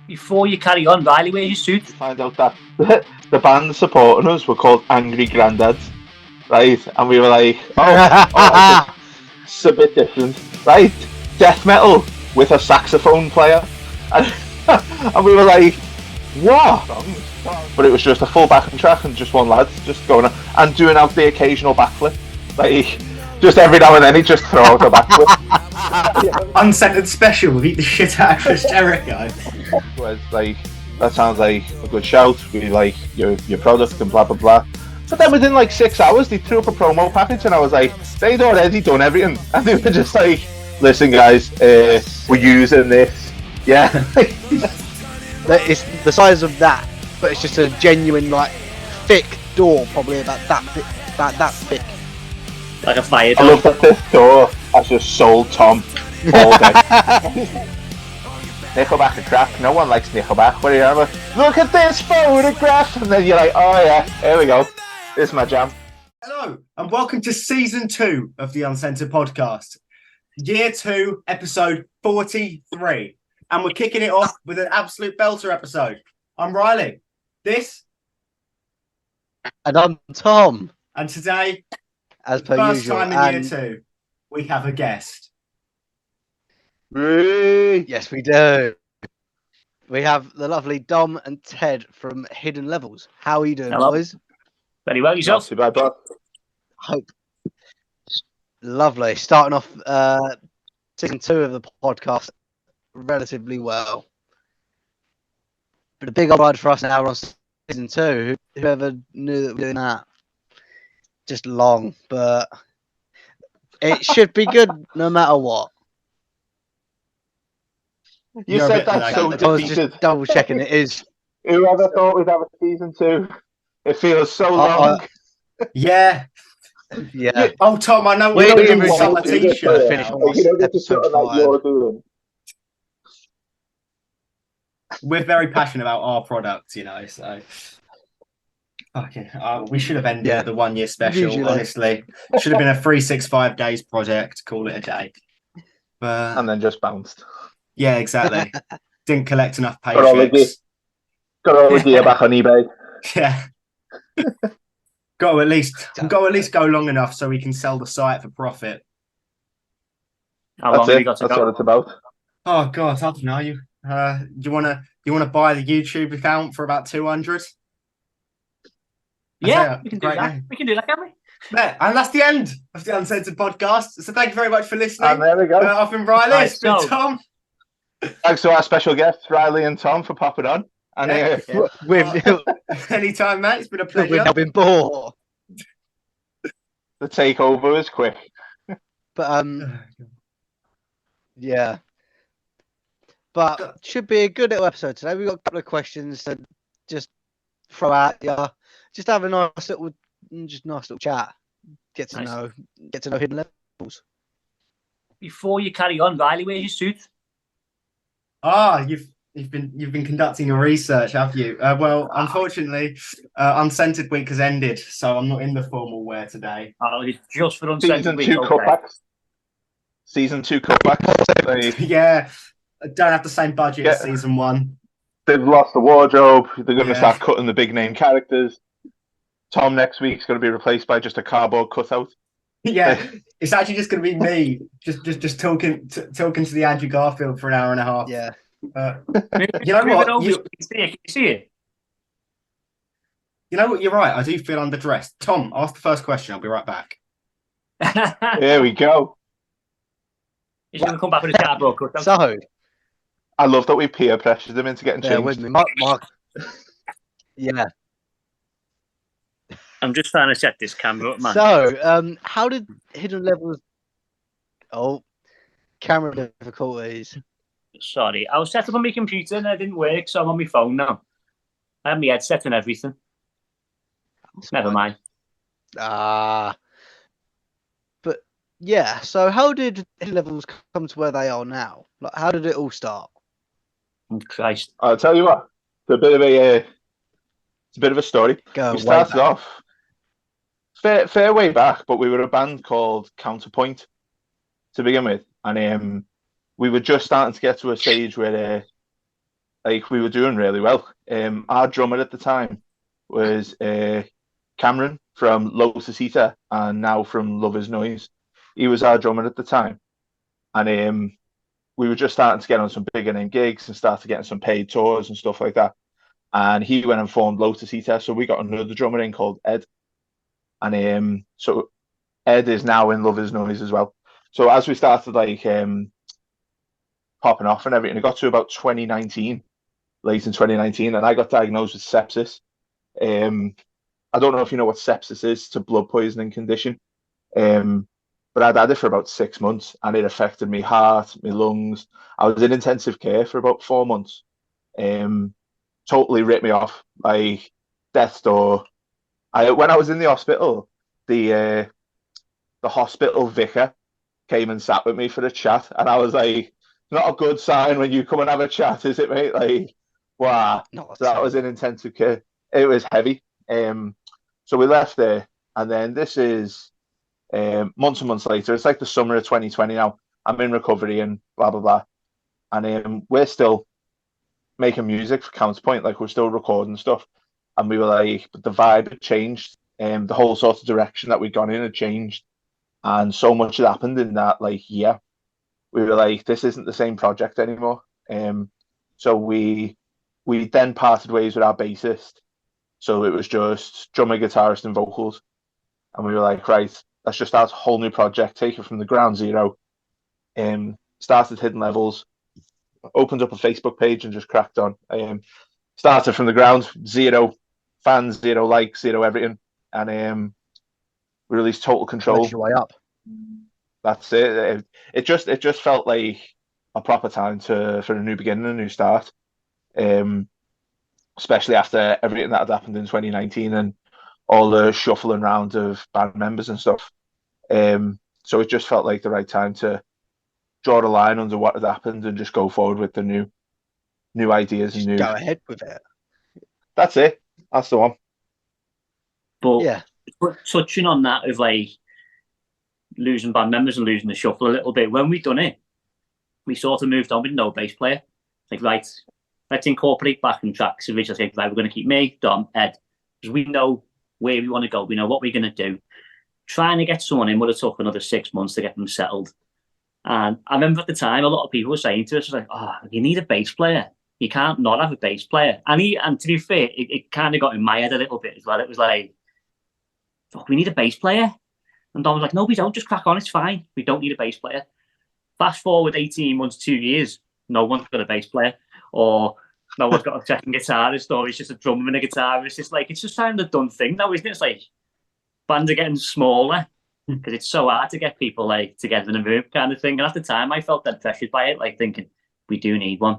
Before you carry on, Riley, where's your suit? Find out that the band supporting us were called Angry Granddads, right? And we were like, oh, it's a bit different, right? Death metal with a saxophone player, and, and we were like, what? But it was just a full backing track and just one lad just going on and doing out the occasional backflip, like just every now and then he'd just throw out a backflip. Uncensored special, beat the shit out of Chris Jericho. Was like, that sounds like a good shout. We like your product and blah blah blah. But then within like 6 hours, they threw up a promo package, and I was like, they'd already done everything, and they were just like, listen guys, we're using this, yeah. It's the size of that, but it's just a genuine like thick door, probably about that thick. Like a fire I door. love that this door has just sold Tom all day. Nickelback a crack. No one likes Nickelback. What do you ever? Look at this photograph, and then you're like, oh yeah, here we go. This is my jam. Hello, and welcome to season 2 of the UNCNTRD Podcast, year 2, episode 43, and we're kicking it off with an absolute belter episode. I'm Riley. This, And I'm Tom. and today, As per first usual. time in year 2, we have a guest. Yes, we do. We have the lovely Dom and Ted from Hidden Levels. How are you doing, Hello. boys? Very well, Not yourself? too bad, but Hope. Lovely. Starting off season 2 of the podcast relatively well. But a big old ride for us now. We're on season 2. Whoever knew that we were doing that? Just long, but it should be good no matter what. you You're a said bit that like- so I was defeated. just double checking it is. Whoever thought we'd have a season 2? It feels so long. Yeah. Yeah. Oh, Tom, I know We're we're giving doing you summer a t-shirt. finish now. on episode 5. doing. We're very passionate about our product, you know, so... Okay, we should have ended the 1 year special, Usually. honestly. Should have been a 365 days project, call it a day. But And then just bounced. yeah, exactly. Didn't collect enough Got all the paychecks. Got all the gear back on eBay. Yeah. Got to at least go long enough so we can sell the site for profit. How That's long have you it. got to That's go? what it's about. Oh god, I don't know. You wanna buy the YouTube account for about 200? Yeah, we can do great that. name. We can do that, can't we? Yeah, and that's the end of the Uncensored Podcast. So thank you very much for listening. And there we go. I've been Riley, Right, it's been so- Tom. Thanks to our special guests, Riley and Tom, for popping on. And Yeah. We've Anytime, mate. It's been a we've pleasure. now been bought. the takeover was quick. But yeah. But should be a good little episode today. We've got a couple of questions to just throw at you. Just have a nice little chat. Get to Nice. know Hidden Levels. Before you carry on, Riley, where's your suit? You've been conducting your research, have you? Well, unfortunately, Uncensored Week has ended, so I'm not in the formal wear today. Oh, it's just for Season Uncensored Week. 2 Okay. cutbacks. Season 2 cutbacks. Yeah, I don't have the same budget as Yeah. season 1. They've lost the wardrobe. They're going to Yeah. start cutting the big name characters. Tom next week's going to be replaced by just a cardboard cutout. Yeah, it's actually just going to be me, just talking to the Andrew Garfield for an hour and a half. Yeah. You know Moving what? over, You, can you see it? you know what? You're right. I do feel underdressed. Tom, ask the first question. I'll be right back. There we go. He's going to come back with his cardboard cut. So I love that we peer pressured them into getting bear changed. with me. Mark. Yeah. I'm just trying to set this camera up, man. So, how did Hidden Levels? Oh, camera difficulties. Sorry, I was set up on my computer and it didn't work, so I'm on my phone now. I have my headset and everything. Never mind. But yeah. So, how did Hidden Levels come to where they are now? Like, how did it all start? Oh, Christ. I'll tell you what. It's a bit of a story. Go We way started back. off fair way back, but we were a band called Counterpoint to begin with, and we were just starting to get to a stage where like we were doing really well. Our drummer at the time was Cameron from Lotus Eater and now from Lover's Noise. He was our drummer at the time, and we were just starting to get on some bigger name gigs and started getting some paid tours and stuff like that. And he went and formed Lotus Eater, so we got another drummer in called Ed, and so Ed is now in Lover's Noise as well. So as we started like popping off and everything, it got to about 2019, late in 2019, and I got diagnosed with sepsis. I don't know if you know what sepsis is. It's a blood poisoning condition. But I'd had it for about 6 months, and it affected my heart, my lungs. I was in intensive care for about 4 months. Totally ripped me off, like death's door. When I was in the hospital, the hospital vicar came and sat with me for a chat, and I was like, not a good sign when you come and have a chat, is it, mate? Like, wow. So that was in intensive care. It was heavy. So we left there, and then this is months and months later. It's like the summer of 2020 now. I'm in recovery and blah, blah, blah. And we're still making music for Counterpoint. Like, we're still recording stuff. And we were like, but the vibe had changed. The whole sort of direction that we'd gone in had changed. And so much had happened in that, like, year. We were like, this isn't the same project anymore. So we then parted ways with our bassist. So it was just drummer, guitarist, and vocals. And we were like, right, let's just start a whole new project, take it from the ground zero. Started Hidden Levels, opened up a Facebook page and just cracked on. Started from the ground, 0 fans, 0 likes, 0 everything. And we released Total Control. Your way up. That's it. It just felt like a proper time for a new beginning, a new start. Especially after everything that had happened in 2019 and all the shuffling around of band members and stuff. So it just felt like the right time to draw a line under what had happened and just go forward with the new ideas and new. Go ahead with it. That's it. That's the one. But yeah, touching on that of like losing band members and losing the shuffle a little bit, when we done it, we sort of moved on with no bass player. Like, right, let's incorporate backing tracks. So we just like, right, we're going to keep me, Dom, Ed, because we know where we want to go. We know what we're going to do. Trying to get someone in would have took another 6 months to get them settled. And I remember at the time, a lot of people were saying to us, like, oh, you need a bass player. You can't not have a bass player. And to be fair, it kind of got in my head a little bit as well. It was like, fuck, we need a bass player. And Dom was like, no, we don't. Just crack on. It's fine. We don't need a bass player. Fast forward 18 months, 2 years, no one's got a bass player. Or no one's got a second guitarist, or it's just a drummer and a guitar. It's just like, it's just kind of a done thing now, isn't it? It's like bands are getting smaller because it's so hard to get people like together in a room kind of thing. And at the time, I felt that pressured by it, like thinking we do need one.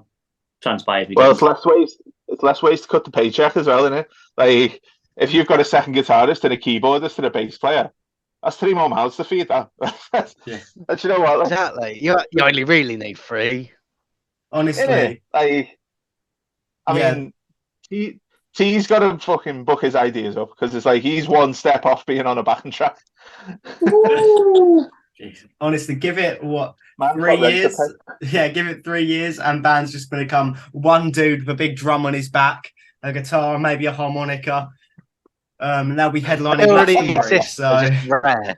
Transpired. Well, it's less ways. It's less ways to cut the paycheck as well, isn't it? Like if you've got a second guitarist and a keyboardist and a bass player, that's 3 more mouths to feed. That. Yeah. And you know what? Exactly. You only really need 3. Honestly, like, I mean, T's got to fucking book his ideas up because it's like he's one step off being on a backing track. Honestly, give it 3 years? Yeah, give it 3 years, and band's just going to come one dude with a big drum on his back, a guitar, maybe a harmonica. And they'll be headlining. Already exists, so just rare.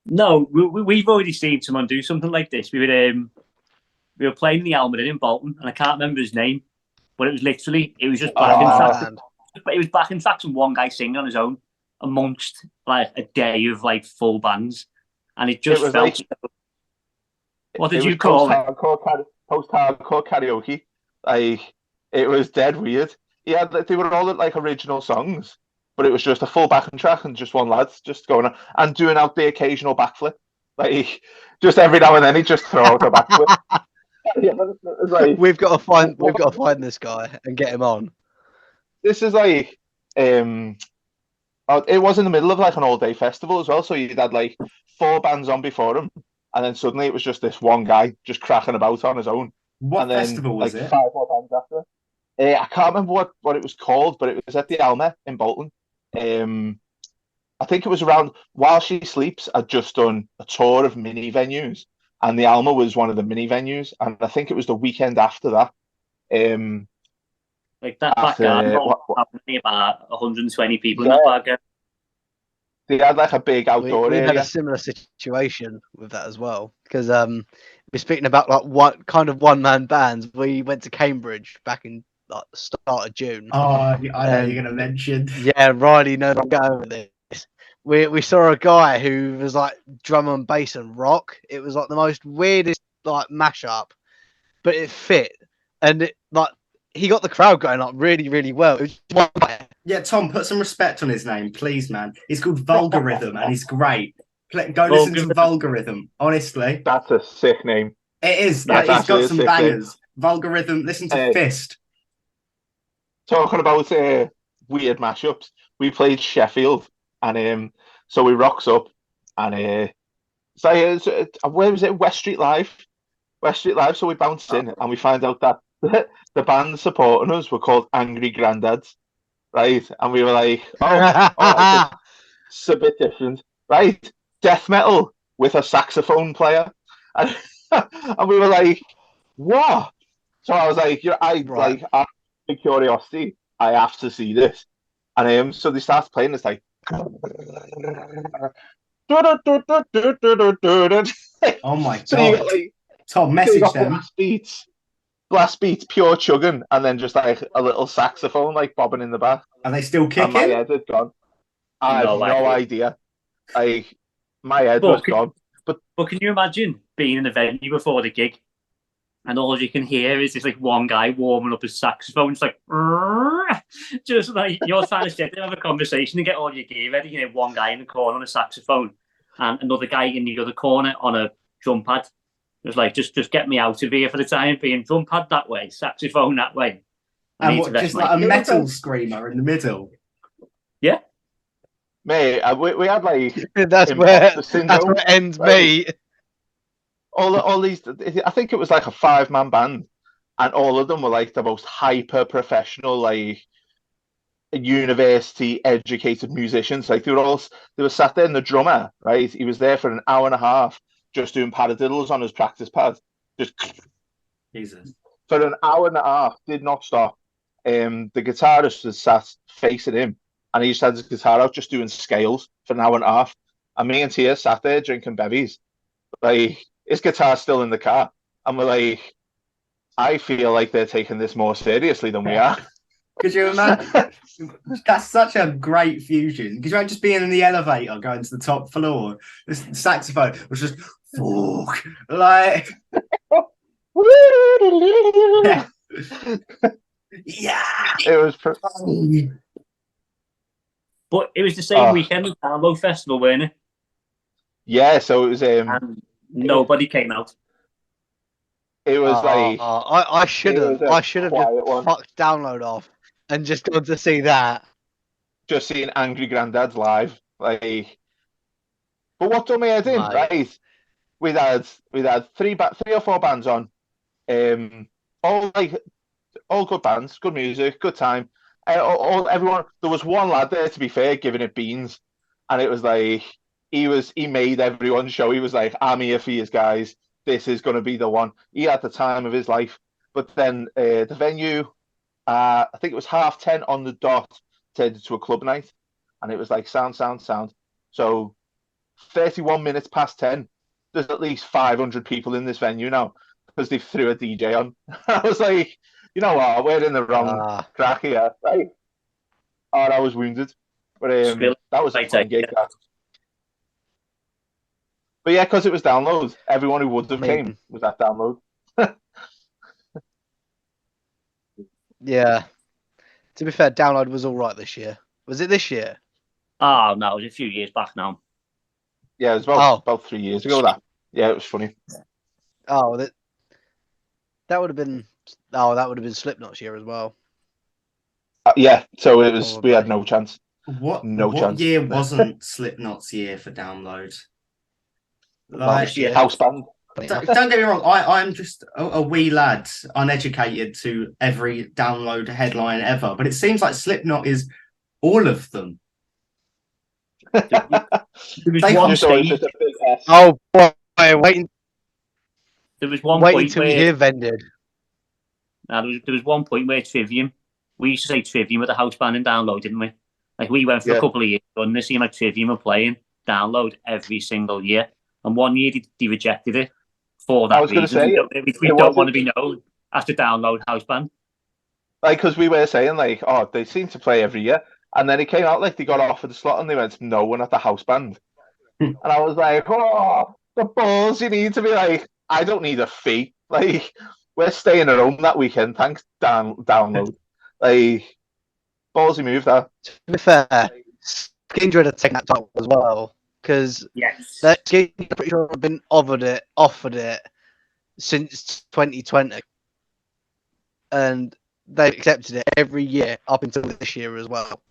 No, we've already seen someone do something like this. We were playing the Alma in Bolton, and I can't remember his name, but it was just backing tracks. It was backing tracks and one guy singing on his own amongst like a day of like full bands, and it felt. Like, what did you call it? Post-hardcore karaoke. Like it was dead weird. Yeah, they were all like original songs, but it was just a full backing track and just one lad just going on and doing out the occasional backflip. Like just every now and then he'd just throw out a backflip. Yeah, like, we've got to find this guy and get him on. This is like it was in the middle of like an all-day festival as well, so you'd had like 4 bands on before him, and then suddenly it was just this one guy just cracking about on his own. What and then, festival was like, it? 5 more bands after. I can't remember what it was called, but it was at the Alma in Bolton. I think it was around While She Sleeps. I'd just done a tour of mini venues, and the Alma was one of the mini venues. And I think it was the weekend after that. Like that After, garden what- happened about 120 people in that back garden. they had like a big We outdoor had area. a similar situation with that as well, because we're speaking about like what kind of one-man bands. We went to Cambridge back in like the start of June. Oh, I know you're going to mention. Yeah, Riley knows I'm going with this. We saw a guy who was like drum and bass and rock. It was like the most weirdest like mashup, but it fit, and it like he got the crowd going like really, really well. It was just one guy. Yeah, Tom, put some respect on his name, please, man. He's called Vulgarism, and he's great. Go listen to Vulgarism, honestly. That's a sick name. It is. That's He's actually got a some sick bangers. Vulgarism, listen to Fist. Talking about weird mashups, we played Sheffield, and so we rocks up, and where was it? West Street Live. So we bounced in, and we find out that the band supporting us were called Angry Granddads, right? And we were like, oh, all right, it's a bit different, right? Death metal with a saxophone player, and, and we were like, what? So I was like, Right. out of curiosity, I have to see this. And so they start playing. It's like, Oh my so you god. got, like, Tom, so you message got them. blast beats, pure chugging, and then just like a little saxophone like bobbing in the back. Are they still And my kicking? head had gone. I have No no idea. Like my head was gone. But can you imagine being in a venue before the gig, and all you can hear is just like one guy warming up his saxophone, it's like, just like you're trying to sit there and have a conversation and get all your gear ready. You know, one guy in the corner on a saxophone, and another guy in the other corner on a drum pad. It was like, just get me out of here for the time being. Drum pad that way, saxophone that way. And what, just like a metal screamer in the middle? Yeah. Mate, we had like That's where it ends, mate. All these, I think it was like a 5-man band, and all of them were like the most hyper professional, like university educated musicians. Like they were sat there, and the drummer, right? He was there for an hour and a half just doing paradiddles on his practice pad, just Jesus. for an hour and a half, did not stop. The guitarist was sat facing him, and he just had his guitar out, just doing scales for an hour and a half. And me and Tia sat there drinking bevies. Like, his guitar's still in the car. And we're like, I feel like they're taking this more seriously than we are. Could you imagine? That's such a great fusion. Could you imagine just being in the elevator going to the top floor? This saxophone was just, like, yeah. It was. But it was the same weekend as Download Festival, weren't it? Yeah, so it was. And nobody came out. It was like I should have just fucked Download off and just gone to see that. Just seeing Angry Granddads live, like. But what done me head in, right? We had 3 or 4 bands on, all good bands, good music, good time. Everyone. There was one lad there, to be fair, giving it beans, and it was like he made everyone show. He was like, "I'm here for you guys. This is going to be the one." He had the time of his life. But then the venue, I think it was 10:30 on the dot, turned into a club night, and it was like sound. So 31 minutes past 10, there's at least 500 people in this venue now because they threw a DJ on. I was like, you know what, we're in the wrong crack here, right? Oh, I was wounded. But that was a fun gig. But yeah, because it was Download, everyone who would have came was at Download. Yeah. To be fair, Download was all right this year. Was it this year? Oh, no, it was a few years back now. Yeah, it was about 3 years ago, that. Yeah, it was funny. Oh, that would have been... Oh, that would have been Slipknot's year as well. Yeah, so it was. We had no chance. What chance. year wasn't Slipknot's year for Download? Last year, house band. Don't get me wrong. I'm just a wee lad, uneducated to every Download headline ever. But it seems like Slipknot is all of them. There was one stage. Oh boy, waiting. There was one Waiting point till where you hear Vended. Now, there was one point where Trivium, we used to say Trivium with the house band and Download, didn't we? Like, we went for a couple of years, and it seemed like Trivium were playing Download every single year. And one year, they rejected it for that reason. Say, we don't want to be known as the Download house band. Like, because we were saying, like, oh, they seem to play every year. And then it came out like they got offered the slot and they went, no, we're not the house band. And I was like, oh, the balls you need to be like, I don't need a fee. Like, we're staying at home that weekend. Thanks, Download. Like, ballsy move that. To be fair, Skindred had taken that title as well. Because Skindred, I'm pretty sure, have been offered it since 2020. And they've accepted it every year up until this year as well.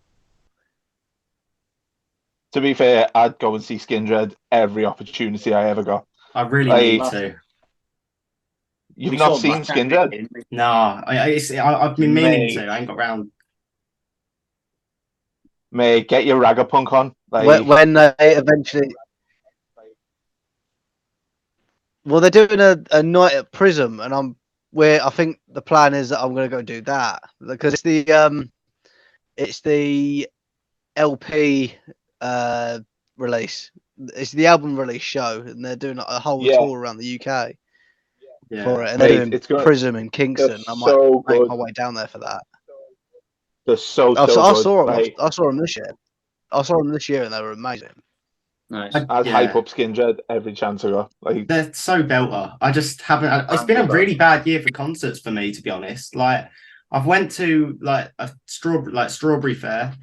To be fair, I'd go and see Skindred every opportunity I ever got. I really need to. You've not seen Skindred? No, I've been meaning to. I ain't got round. Mate, get your Ragapunk on. Like, when they eventually... Well, they're doing a night at Prism, and I think the plan is that I'm going to go do that because it's the LP release. It's the album release show, and they're doing a whole tour around the UK for it. And they're doing Prism in Kingston. I might make my way down there for that. They're so I good. saw them. I saw them this year. I saw them this year, and they were amazing. Nice. I'd hype up Skindred every chance I got. Like, they're so belter. I just haven't. It's been a really bad year for concerts for me, to be honest. Like, I've went to like a Strawberry Fair,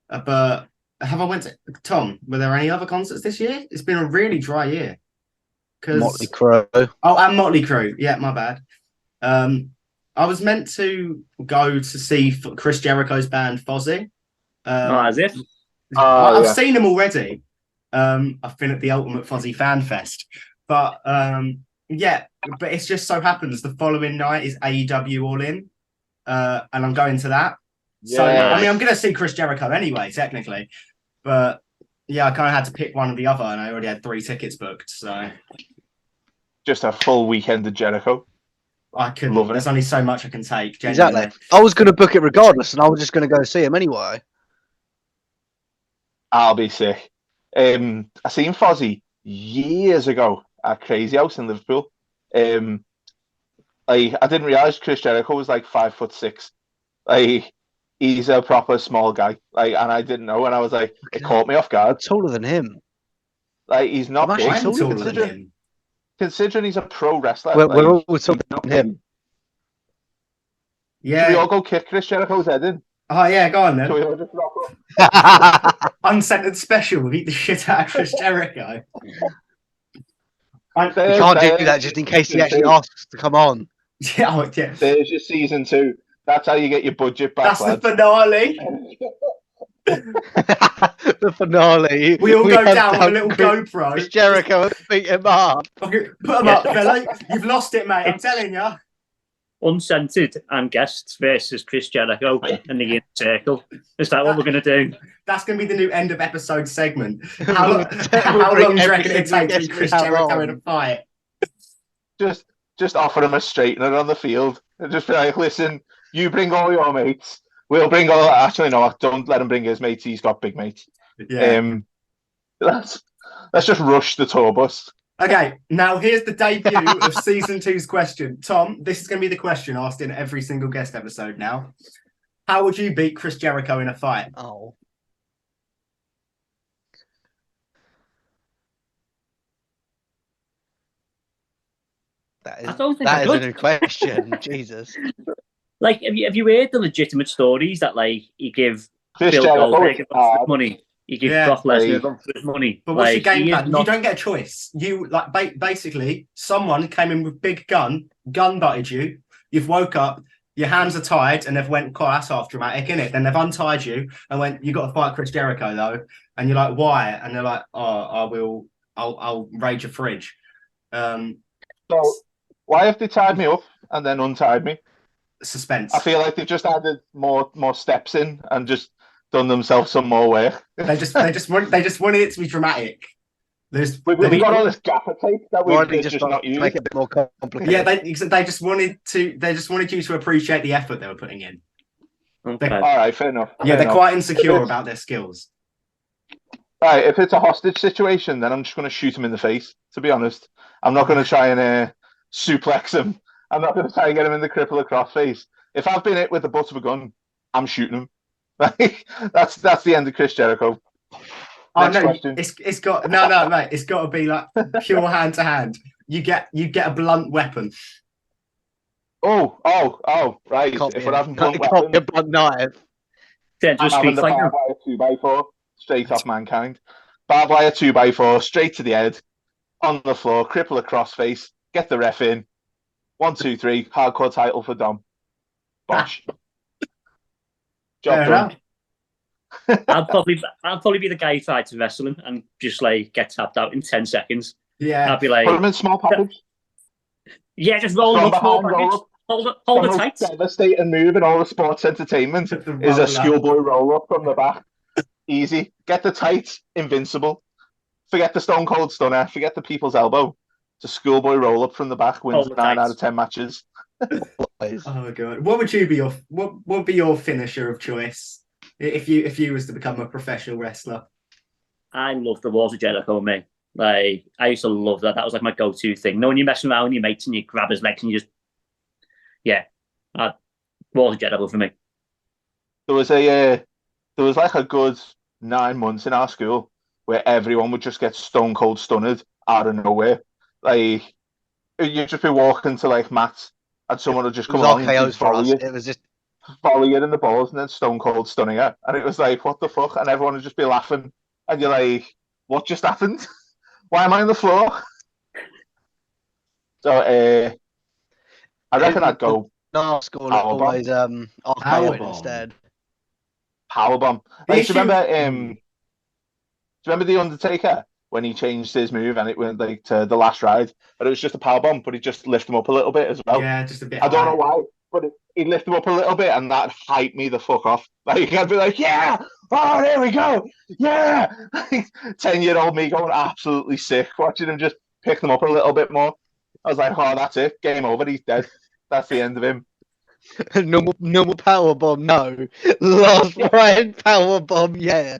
but have I went to Tom? Were there any other concerts this year? It's been a really dry year. Motley Crue. Oh, and Motley Crue. Yeah, my bad. I was meant to go to see Chris Jericho's band Fozzy. As if I've seen him already. I've been at the Ultimate Fozzy Fan Fest, but but it just so happens the following night is AEW All In, and I'm going to that. Yeah. So I mean, I'm going to see Chris Jericho anyway, technically, but yeah, I kind of had to pick one or the other, and I already had 3 tickets booked. So just a full weekend of Jericho. I couldn't. There's only so much I can take. Genuinely. Exactly. I was going to book it regardless, and I was just going to go see him anyway. I'll be sick. I seen Fozzy years ago at Crazy House in Liverpool. I didn't realise Chris Jericho was like 5'6". Like, he's a proper small guy. Like, and I didn't know, and I was like, it caught me off guard. Taller than him. Like, he's not big. Taller than him. Considering he's a pro wrestler. We're all talking about him. Yeah. Should we all go kick Chris Jericho's head in? Oh, yeah, go on then. Should we all just rock up? Uncensored special. Beat the shit out of Chris Jericho. We can't do that just in case he actually asks to come on. Yeah. There's your season 2. That's how you get your budget back. That's the finale. The finale. We all go down with a little GoPro. Chris Jericho and beat him up. Okay, put him up, fella. You've lost it, mate. I'm telling you. Uncensored and guests versus Chris Jericho and the Inner Circle. Is that what we're going to do? That's going to be the new end of episode segment. How long do you reckon it takes to Chris Jericho in a fight? Just offer him a straightener on the field and just be like, listen, you bring all your mates. We'll bring all. Actually, no, don't let him bring his mates. He's got big mates. Yeah. Let's just rush the tour bus. Okay, now here's the debut of season 2's question. Tom, this is going to be the question asked in every single guest episode now. How would you beat Chris Jericho in a fight? Oh. That is a good question. Jesus. Like, have you heard the legitimate stories that, like, you give Chris Bill Jericho Goldberg money? You give Brock Lesnar money. But what's your game plan? You don't get a choice. You, like, basically, someone came in with big gun butted you. You've woke up, your hands are tied, and they've went, "Oh, that's half dramatic, isn't it?" Then they've untied you and went, "You got to fight Chris Jericho, though." And you're like, "Why?" And they're like, "Oh, I'll raid your fridge." So why have they tied me up and then untied me? Suspense. I feel like they've just added more steps in and just done themselves some more work. They just wanted it to be dramatic. There's, We've got all this gaffer tape that Why we've did you just not to used. make it a bit more complicated? yeah, they just wanted you to appreciate the effort they were putting in. Okay. All right, fair enough. Yeah, fair they're enough. quite insecure If it's- about their skills. Right, if it's a hostage situation, then I'm just going to shoot him in the face. To be honest, I'm not going to try and suplex him. I'm not going to try and get him in the cripple across face. If I've been hit with the butt of a gun, I'm shooting him. Like, that's the end of Chris Jericho. Oh Next no, question. it's got no, mate. It's got to be like pure hand to hand. You get a blunt weapon. Oh, right. Can't If be we're having it blunt can't be a weapons, blunt knife. Then I'm just having street the fighting. barbed wire 2x4 straight off Mankind. Barbed wire 2x4 straight to the head, on the floor, cripple across face, get the ref in. 1, 2, 3, hardcore title for Dom. Bosh. Job Fair done. enough. I'll probably be the guy who tried to wrestle him and just like get tapped out in 10 seconds. Yeah. I'll be Put him like, in small package. yeah, just roll From him up, small behind, roll package. up. Hold The it most tight. devastating move in all of sports entertainment The is a roll-up. schoolboy roll up from the back. Easy. Get the tights, invincible. Forget the Stone Cold Stunner. Forget the people's elbow. It's a schoolboy roll up from the back. Wins Hold the 9 tights. out of 10 matches. Oh god, what would be your finisher of choice if you was to become a professional wrestler? I love the Walls of Jericho, mate. Like, I used to love that. That was like my go-to thing. When you're messing around with your mates and you grab his legs and you just, Walls of Jericho for me. There was like a good 9 months in our school where everyone would just get stone cold stunned out of nowhere. Like, you'd just be walking to like mats and someone would just It come was along and RKOs just for volley us. you, It was just volley you in the balls and then stone cold stunning you. And it was like, what the fuck? And everyone would just be laughing. And you're like, what just happened? Why am I on the floor? So I reckon I'd go our school Powerbomb. always RKO Powerbomb. instead. powerbomb. The Like, do you issue- remember the Undertaker when he changed his move and it went like to the last ride, but it was just a powerbomb, but he just lifted him up a little bit as well. Yeah, just a bit. I don't know high. why, but he'd lift him up a little bit, and that hyped me the fuck off. Like, I'd be like, yeah, oh, there we go, yeah. 10-year-old me going absolutely sick, watching him just pick them up a little bit more. I was like, oh, that's it, game over, he's dead. That's the end of him. normal power bomb, no. Last right power bomb, yeah.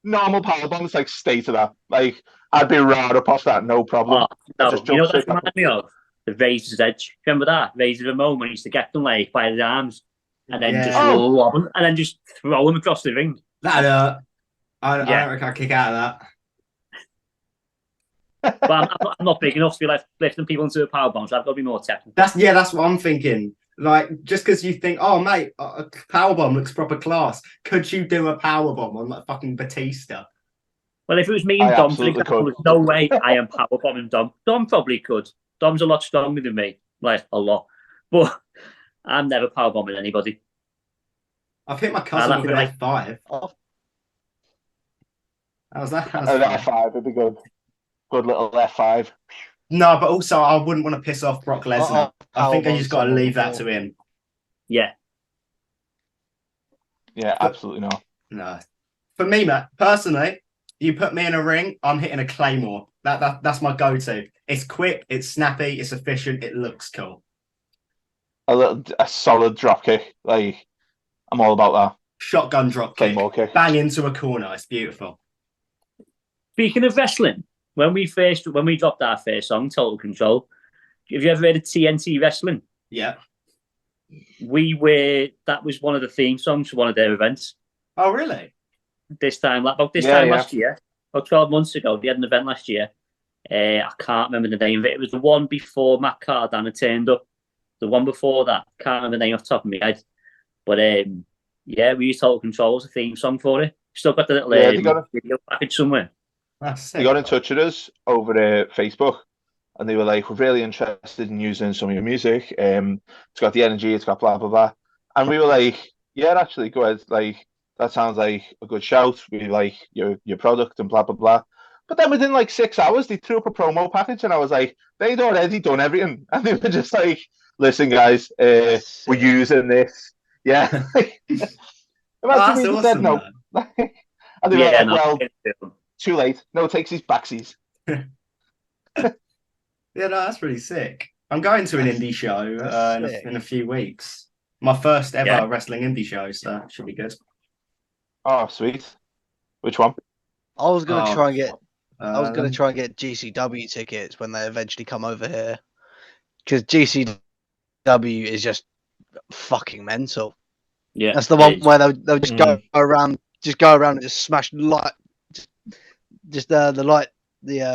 Normal powerbomb is like state of that. Like, I'd be right up off that, no problem. Oh, no. Just You know jump what that straight back reminds me of? The Razor's Edge. Remember that? Razor Ramon when he used to get them like by the arms and then just Oh. lob them and then just throw them across the ring. That I Yeah. don't reckon I'd kick out of that. But I'm not big enough to be like lifting people into a power bomb, so I've got to be more technical. That's what I'm thinking. Like, just because you think, oh mate, a powerbomb looks proper class. Could you do a powerbomb on like fucking Batista? Well, if it was me and I Dom, for absolutely example, could. there's no way I am power bombing Dom. Dom probably could. Dom's a lot stronger than me, like a lot. But I'm never power bombing anybody. I've hit my I'll cousin have with to an like- F5. Oh, How's that? An How's F5 would be good. Good little F5. No, but also I wouldn't want to piss off Brock Lesnar. I think I powerbomb just got to someone leave that before. to him. Yeah. Yeah, absolutely not. No, for me, Matt, personally, you put me in a ring, I'm hitting a claymore. That's my go-to. It's quick, it's snappy, it's efficient, it looks cool. A solid drop kick. Like, I'm all about that. Shotgun drop kick, Claymore kick. bang into a corner. It's beautiful. Speaking of wrestling, when we dropped our first song, Total Control, have you ever heard of TNT Wrestling? Yeah. That was one of the theme songs for one of their events. Oh, really? Time Yeah. last year, about 12 months ago, they had an event last year. I can't remember the name of it. It was the one before Matt Cardano turned up. The one before that, can't remember the name off the top of my head. But we used Total Control as a theme song for it. Still got the little video package somewhere. That's sick. They got in touch with us over Facebook, and they were like, "We're really interested in using some of your music. It's got the energy, it's got blah blah blah." And we were like, "Yeah, actually, go ahead. Like, that sounds like a good shout. We like your product and blah blah blah." But then within like 6 hours, they threw up a promo package, and I was like, "They'd already done everything," and they were just like, "Listen, guys, we're using this." Yeah. Imagine that's we just said awesome, no. man. And they were like, "Well, too late. No takesies, backsies." Yeah, no, that's really sick. I'm going to an indie show That's sick. in a few weeks. My first ever Yeah. wrestling indie show, so it should be good. Oh, sweet. Which one? I was gonna Oh, try and get. I was Uh, gonna try and get GCW tickets when they eventually come over here, because GCW is just fucking mental. Yeah, That's the it one is. where they'll just go around, and just smash the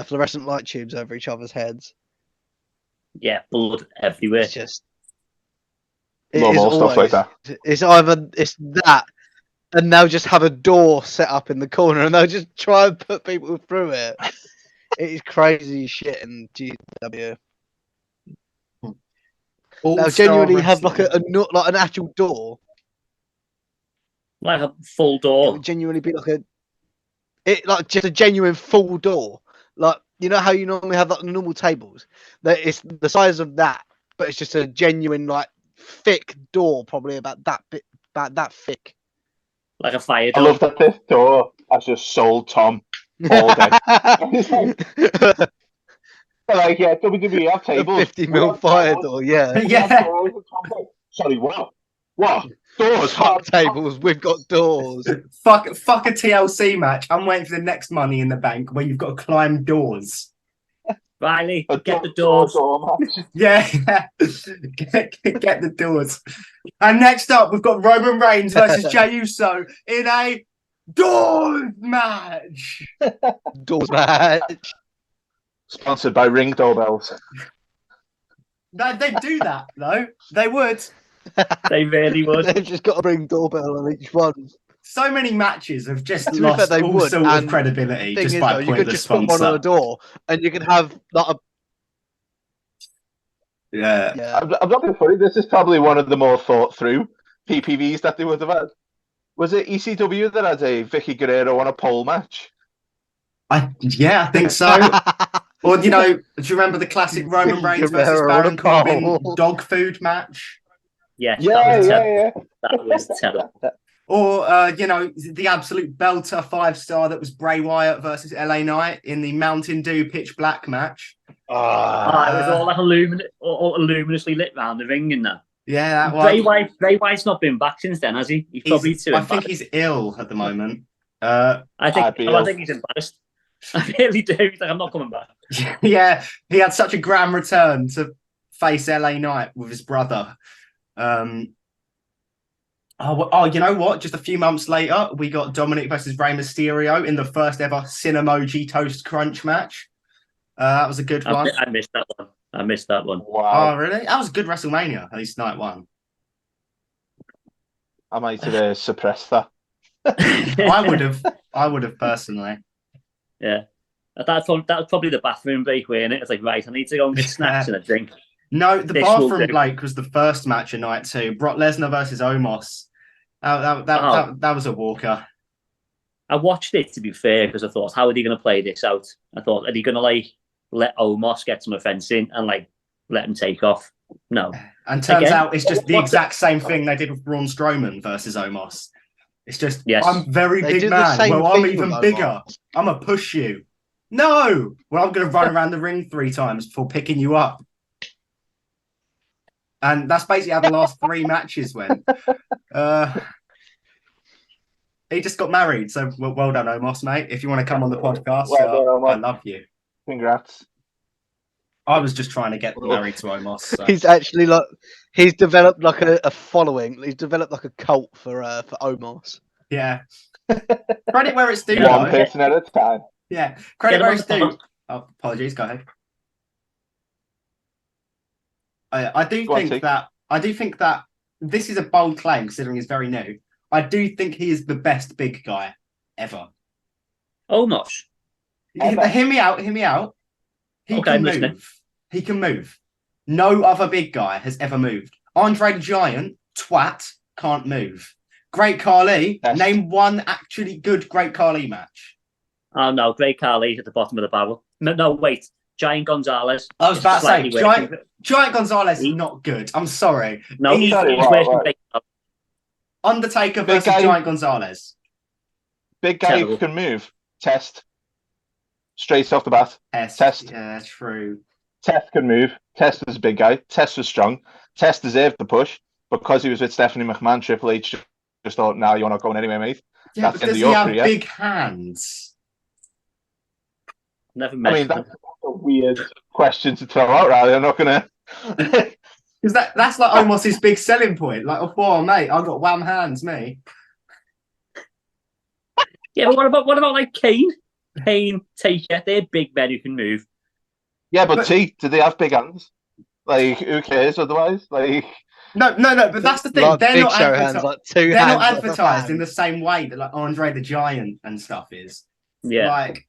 fluorescent light tubes over each other's heads. Yeah, blood everywhere. It's just. It Love is all stuff like always. that. It's either that, and they'll just have a door set up in the corner, and they'll just try and put people through it. It is crazy shit in GW. They'll genuinely have like like an actual door. Like a full It door. would genuinely be like just a genuine full door. Like, you know how you normally have like normal tables? That it's the size of that, but it's just a genuine like thick door, probably about that thick. Like a fire I door. love that this door has just sold Tom all day. Like, yeah, WWE have A tables. 50 mil fire door, yeah. Yeah. Sorry, what? What? Doors, Fuck tables, we've got doors. fuck a TLC match. I'm waiting for the next Money in the Bank where you've got to climb doors. Riley, A get the doors. door match. Yeah, get the doors. And next up, we've got Roman Reigns versus Jey Uso in a doors match. Doors match. Sponsored by Ring Doorbells. They'd do that, though. They would. They really would. They've just got to bring doorbell on each one. So many matches have just To be lost fair, they all would, sort of and credibility Thing just is, by though, you could pointless just put one on sponsor. a door, and you could have like a Yeah. I'm not being funny. This is probably one of the more thought through PPVs that they would have had. Was it ECW that had a Vicky Guerrero on a pole match? I think so. Or, do you remember the classic Roman Reigns versus Guerrero on a Baron Corbin pole. dog food match? Yes, Yeah. that was terrible. Or, the absolute belter 5-star that was Bray Wyatt versus LA Knight in the Mountain Dew Pitch Black match. It was all like luminously lit round the ring and that. Yeah, that one. Bray Wyatt's not been back since then, has he? He's probably too I embarrassed. think he's ill at the moment. I think ill. he's embarrassed. I really do. He's like, I'm not coming back. Yeah, he had such a grand return to face LA Knight with his brother. You know what? Just a few months later, we got Dominic versus Rey Mysterio in the first ever Cinemoji Toast Crunch match. That was a good one. I missed that one. Wow. Oh, really? That was a good WrestleMania, at least night one. I might have suppressed that. I would have personally. Yeah. That was probably the bathroom break, wasn't it? It's like, right, I need to go and get snacks and a drink. No, the This will bathroom do. break was the first match of night two. Brock Lesnar versus Omos. That was a walker. I watched it, to be fair, because I thought, how are they going to play this out? I thought, are they going to let Omos get some offense in and let him take off? No. And turns Again, out it's just the what's exact same thing they did with Braun Strowman versus Omos. It's just, Yes. I'm very They big do the man. same Well, I'm thing even with bigger. I'm going to push you. No! Well, I'm going to run around the ring 3 times before picking you up. And that's basically how the last 3 matches went. He just got married, so well done, Omos, mate. If you want to come on the podcast, Well done, Omos. I love you. Congrats. I was just trying to get married to Omos. So. He's actually he's developed like a following. He's developed like a cult for Omos. Yeah. Credit where it's due. One though. person at a time. Yeah. Credit Get him where on it's the due. pod. Oh, apologies. Go ahead. I do Go on, think T. that this is a bold claim considering he's very new. I do think he is the best big guy ever. Omos. Ever. Hear me out. He Okay, can I'm listening. move. He can move. No other big guy has ever moved. Andre the Giant, twat, can't move. Great Khali, Yes. name one actually good Great Khali match. Oh, no. Great Khali at the bottom of the barrel. No, wait. Giant Gonzalez. I was is about to say, slightly worse. Giant Gonzalez is not good. I'm sorry. No, he's Sorry, worse right. than Big Khali. Undertaker Big versus guy. Giant Gonzalez. Big guy Terrible. who can move. Test. straight off the bat. Test. Yeah, true. Test can move. Test is a big guy. Test was strong. Test deserved the push because he was with Stephanie McMahon. Triple H just thought, "Nah, you're not going anywhere, mate." Yeah, That's but does he your have career. big hands? Never I mean, mentioned. that's a weird question to throw out, Riley. I'm not gonna. Because that's like almost his big selling point. Like, oh, mate, I've got wham hands, me. Yeah, but what about like Kane, Taker? They're big men who can move. Yeah, but do they have big hands? Like, who cares otherwise? Like, No, but that's the thing. Like They're Big not Show hands, like two they're hands not worth of advertised in the hands. same way that like Andre the Giant and stuff is. Yeah, Like,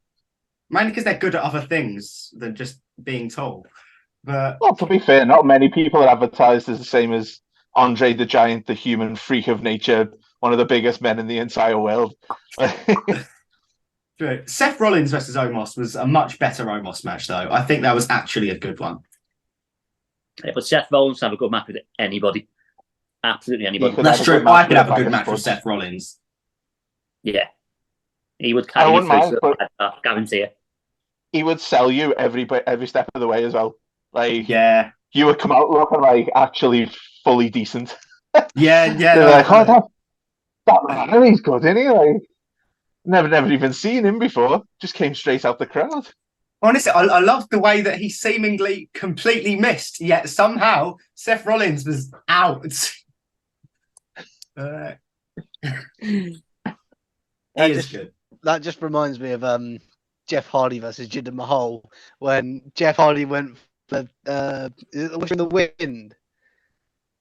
mainly because they're good at other things than just being tall. But well, to be fair, not many people are advertised as the same as Andre the Giant, the human freak of nature, one of the biggest men in the entire world. true. Seth Rollins versus Omos was a much better Omos match, though. I think that was actually a good one. yeah, but Seth Rollins have a good match with anybody, absolutely anybody. could That's have a true. good match I could with have a a good bag of match with spuds. Seth Rollins. Yeah, he would I carry you wouldn't through mind, to the I guarantee it. He would sell you every step of the way as well. Like, Yeah. you would come out looking like actually fully decent. Yeah. They're like, oh, that man, he's good, isn't he? Like, never even seen him before. Just came straight out the crowd. Honestly, I love the way that he seemingly completely missed, yet somehow Seth Rollins was out. He is good. That just reminds me of Jeff Hardy versus Jinder Mahal when Jeff Hardy went for Wishing the Wind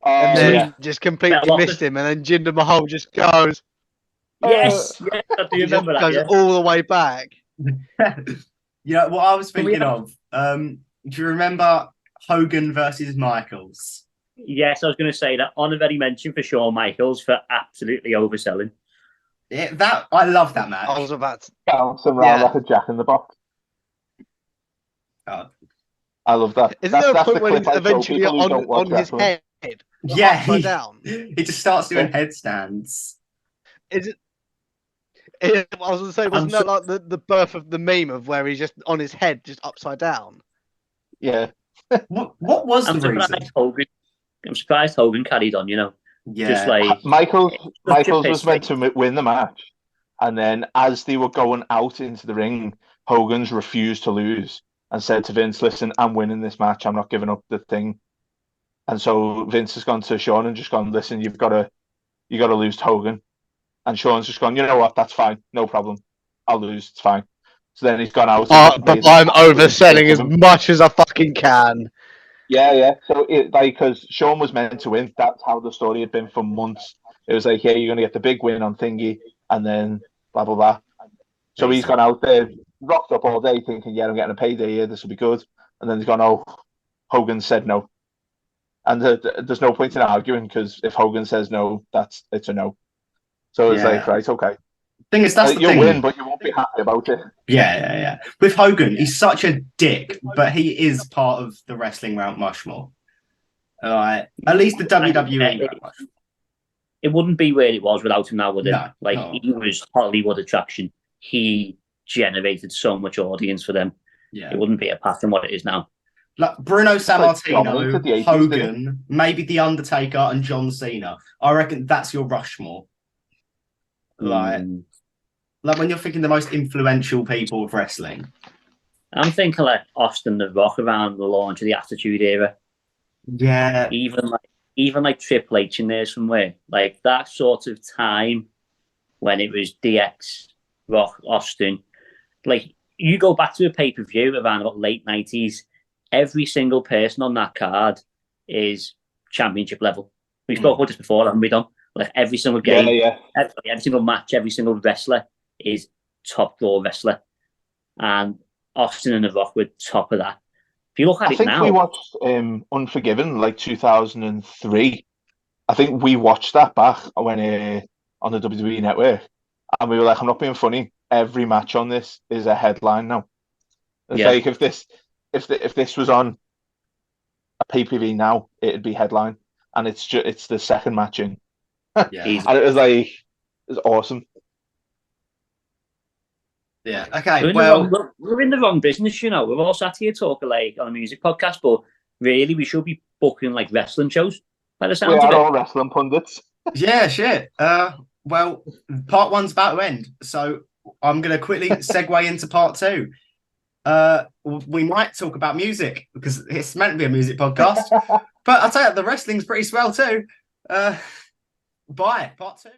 and then Yeah. just completely Fell off missed him, and then Jinder Mahal just goes, Yes, I do he just remember that. goes Yeah. all the way back. Yeah, what I was Can we thinking of, do you remember Hogan versus Michaels? Yes, I was going to say that honorary mention for Shawn Michaels for absolutely overselling. Yeah, that I love that match. I was about to, Bouncing around Yeah. like a jack in the box. Oh. I love that. isn't there a That's point the when clip he's I show eventually people who don't watch on his wrestling. head? Yeah, upside down. He just starts doing headstands. Is it? I was going to say, wasn't that like the birth of the meme of where he's just on his head, just upside down? Yeah. What was I'm the reason? surprised Hogan carried on. You know, Yeah, just like Michaels was piss meant to win the match, and then as they were going out into the ring, Hogan's refused to lose and said to Vince, "Listen, I'm winning this match. I'm not giving up the thing." And so Vince has gone to Shawn and just gone, "Listen, you got to lose to Hogan." And Shawn's just gone, "You know what? That's fine. No problem. I'll lose. It's fine." So then he's gone out. But I'm overselling as much as I fucking can. Yeah. So because Shawn was meant to win, that's how the story had been for months. It was like, yeah, you're gonna get the big win on Thingy, and then blah blah blah. So he's gone out there, rocked up all day, thinking, yeah, I'm getting a payday here. This will be good. And then he's gone, oh, Hogan said no, and there's no point in arguing because if Hogan says no, it's a no. So it's like, right, okay. Thing is, that's the you'll thing. win, but you won't be happy about it. Yeah. With Hogan, he's such a dick, but he is part of the wrestling Mount Rushmore. At least the WWE. it wouldn't be where it was without him now, would it? No, He was Hollywood attraction. He generated so much audience for them. Yeah. It wouldn't be apart from what it is now. Like Bruno Sammartino, the 80s, Hogan, maybe The Undertaker, and John Cena. I reckon that's your Rushmore. Like when you're thinking the most influential people of wrestling. I'm thinking like Austin the Rock around the launch of the Attitude Era. Yeah. Even like Triple H in there somewhere. Like that sort of time when it was DX, Rock, Austin. Like you go back to a pay-per-view around about late 90s, every single person on that card is championship level. We spoke about this before, haven't we, Dom? Like every single game, every single match, every single wrestler is top floor wrestler. And Austin and The Rock were top of that. If you look at it now, we watched Unforgiven like 2003. I think we watched that back when on the WWE network, and we were like, I'm not being funny. Every match on this is a headline now. It's like if this was on a pay-per-view now, it'd be headline, and it's the second match in. Yeah. And it was awesome. Yeah. Okay. We're in, Well, the wrong, we're in the wrong business, you know. We're all sat here talking like on a music podcast, but really we should be booking like wrestling shows by the We sounds of are it. all wrestling pundits. yeah, shit. Well, part one's about to end, so I'm going to quickly segue into part two. We might talk about music because it's meant to be a music podcast, but I'll tell you, the wrestling's pretty swell too. Bye, part two.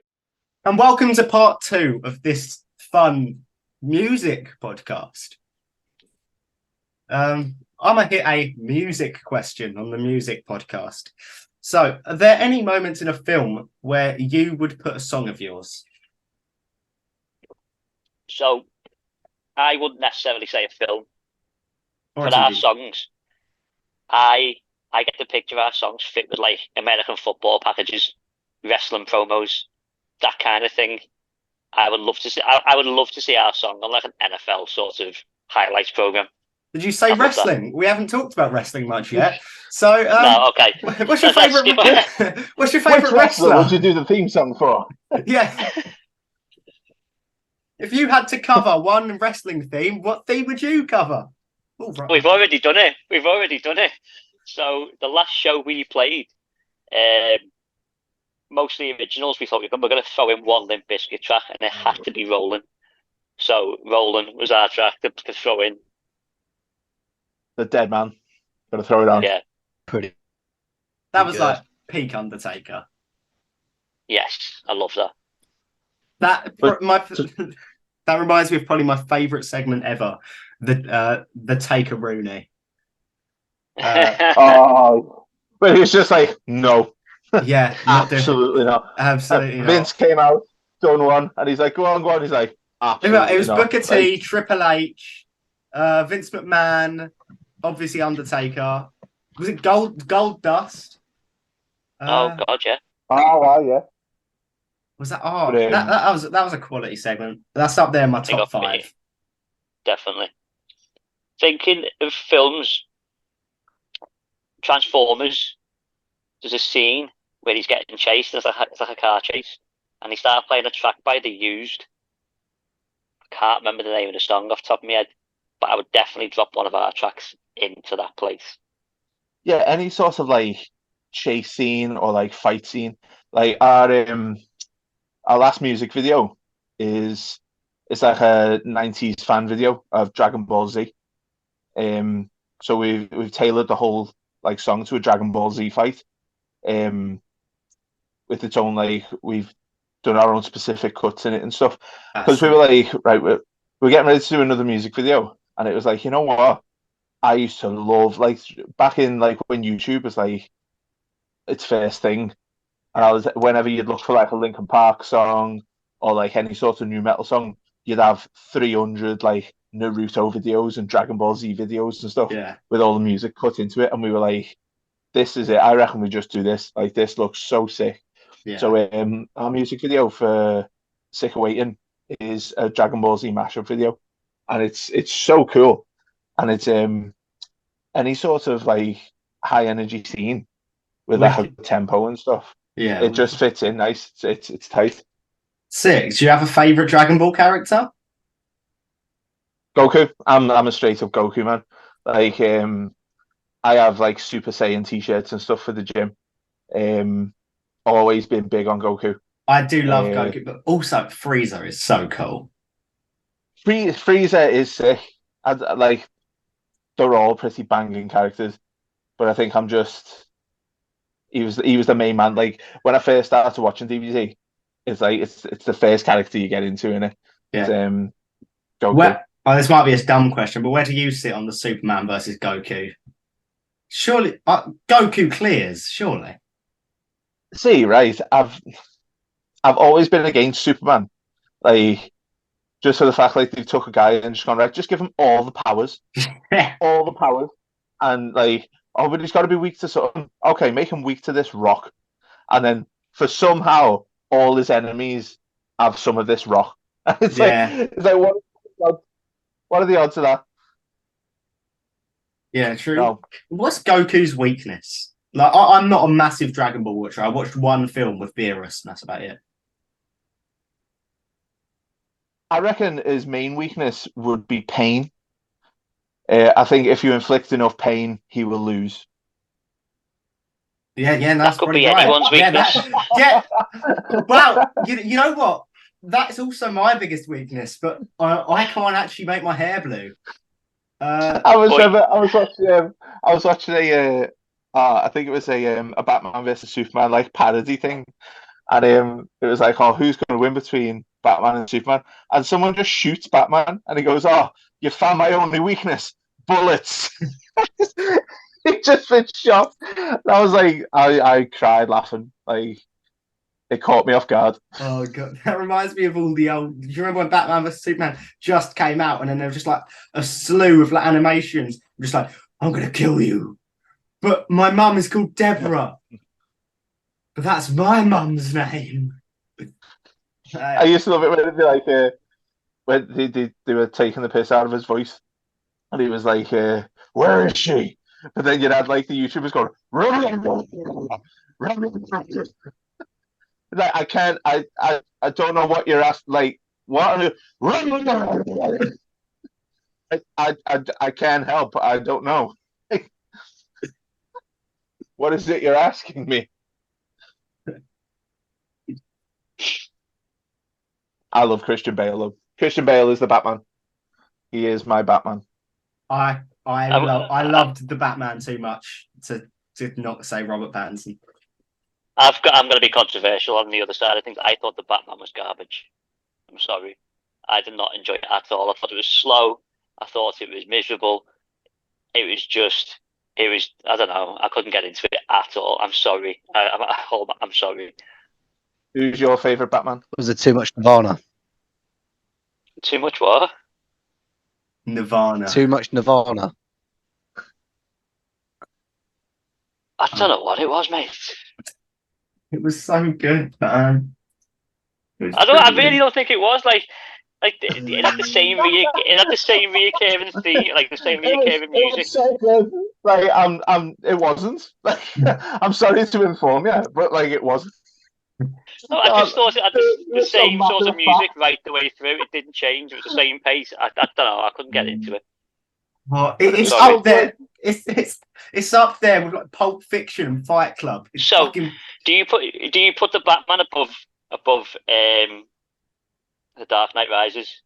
And welcome to part two of this fun music podcast. I'm going to hit a music question on the music podcast. So, are there any moments in a film where you would put a song of yours? So I wouldn't necessarily say a film. Or For a our TV? songs, I get the picture of our songs fit with like American football packages, wrestling promos, that kind of thing. I would love to see. I would love to see our song on like an NFL sort of highlights program. Did you say I'd love wrestling? We haven't talked about wrestling much yet. So, No, okay. what's your Let's favorite? What's your Which favorite wrestler wrestler? would you do the theme song for? Yeah. If you had to cover one wrestling theme, what theme would you cover? Oh, right. We've already done it. So the last show we played, mostly originals. We thought we were going to throw in one Limp Bizkit track, and it had to be Rollin'. So Rollin' was our track to throw in. The Dead Man. Gotta throw it on. Yeah. Pretty. That was good. like peak Undertaker. Yes, I love that. That reminds me of probably my favourite segment ever, the Taker Rooney. Oh, but it's just like, no, Yeah, not doing, absolutely not. absolutely And not. Vince came out, done one, and he's like, go on. He's like, absolutely It was not. Booker T, Like, Triple H, Vince McMahon, obviously Undertaker. Was it Gold Dust? Oh God, yeah. oh, wow, yeah. Was that? Oh, But, that was a quality segment. That's up there in my Big top up me. five. Definitely. Thinking of films, Transformers, there's a scene where he's getting chased. It's like a car chase, and he started playing a track by The Used. I can't remember the name of the song off the top of my head, but I would definitely drop one of our tracks into that place. Yeah, any sort of like chase scene or like fight scene. Like our last music video it's like a 90s fan video of Dragon Ball Z. So we've tailored the whole like song to a Dragon Ball Z fight. With its own like we've done our own specific cuts in it and stuff. Because we were like, right, we're getting ready to do another music video, and it was like, you know what? I used to love like back in like when YouTube was like its first thing, and I was whenever you'd look for like a Linkin Park song or like any sort of new metal song, you'd have 300 like Naruto videos and Dragon Ball Z videos and stuff Yeah. with all the music cut into it, and we were like, this is it. I reckon we just do this. Like this looks so sick. Yeah. So our music video for Sick of Waiting is a Dragon Ball Z mashup video, and it's so cool, and it's any sort of like high energy scene with like a tempo and stuff. Yeah. It just fits in nice. It's tight. Sick. Do you have a favourite Dragon Ball character? Goku. I'm a straight up Goku man. Like I have like Super Saiyan t-shirts and stuff for the gym. Always been big on Goku. I do love Goku, but also Frieza is so cool. Frieza is sick. Like they're all pretty banging characters, but I think he was the main man. Like when I first started watching DBZ, it's like it's the first character you get into in it. Yeah. It's, Goku. This might be a dumb question, but where do you sit on the Superman versus Goku? Surely Goku clears. Surely. See, right? I've always been against Superman, like just for the fact like they took a guy and just gone right, just give him all the powers, and like, oh, but he's got to be weak to something. Okay, make him weak to this rock, and then for somehow all his enemies have some of this rock. It's like what are the odds of that? Yeah, true. No. What's Goku's weakness? Like, I'm not a massive Dragon Ball watcher. I watched one film with Beerus, and that's about it. I reckon his main weakness would be pain. I think if you inflict enough pain, he will lose. Yeah, That that's could probably be right. anyone's weakness. Yeah. Well, you know what? That's also my biggest weakness, but I can't actually make my hair blue. I was watching I think it was a Batman versus Superman like parody thing, and it was like, oh, who's going to win between Batman and Superman? And someone just shoots Batman, and he goes, oh, you found my only weakness, bullets. He just been shot. That was like, I cried laughing. Like, it caught me off guard. Oh god, that reminds me of all the old. Do you remember when Batman vs Superman just came out, and then there was just like a slew of like animations, just like, I'm gonna kill you, but my mum is called Deborah, but that's my mum's name. I used to love it when it'd be like when they were taking the piss out of his voice, and he was like, "Where is she?" But then you'd have like the YouTubers going, like, I can't, I don't know what you're asking. Like, what? I can't help. I don't know. What is it you're asking me? I love Christian Bale. Though. Christian Bale is the Batman. He is my Batman. I loved the Batman too much to not say Robert Pattinson. I'm going to be controversial on the other side. I think I thought the Batman was garbage. I'm sorry. I did not enjoy it at all. I thought it was slow. I thought it was miserable. It was I don't know. I couldn't get into it at all. I'm sorry. I'm sorry. Who's your favourite Batman? Was it too much Nirvana? Too much what? Nirvana. Too much Nirvana. I don't know what it was, mate. It was so good, man. I really don't think it was like it had the same reoccurring theme, like the same reoccurring music. It was so good. Like, it wasn't. Like, I'm sorry to inform you, but like, it wasn't. No, I just thought it had the same sort of music right the way through. It didn't change. It was the same pace. I don't know. I couldn't get into it. Well, it's up there. It's up there with like Pulp Fiction and Fight Club. It's So, fucking... do you put the Batman above the Dark Knight Rises?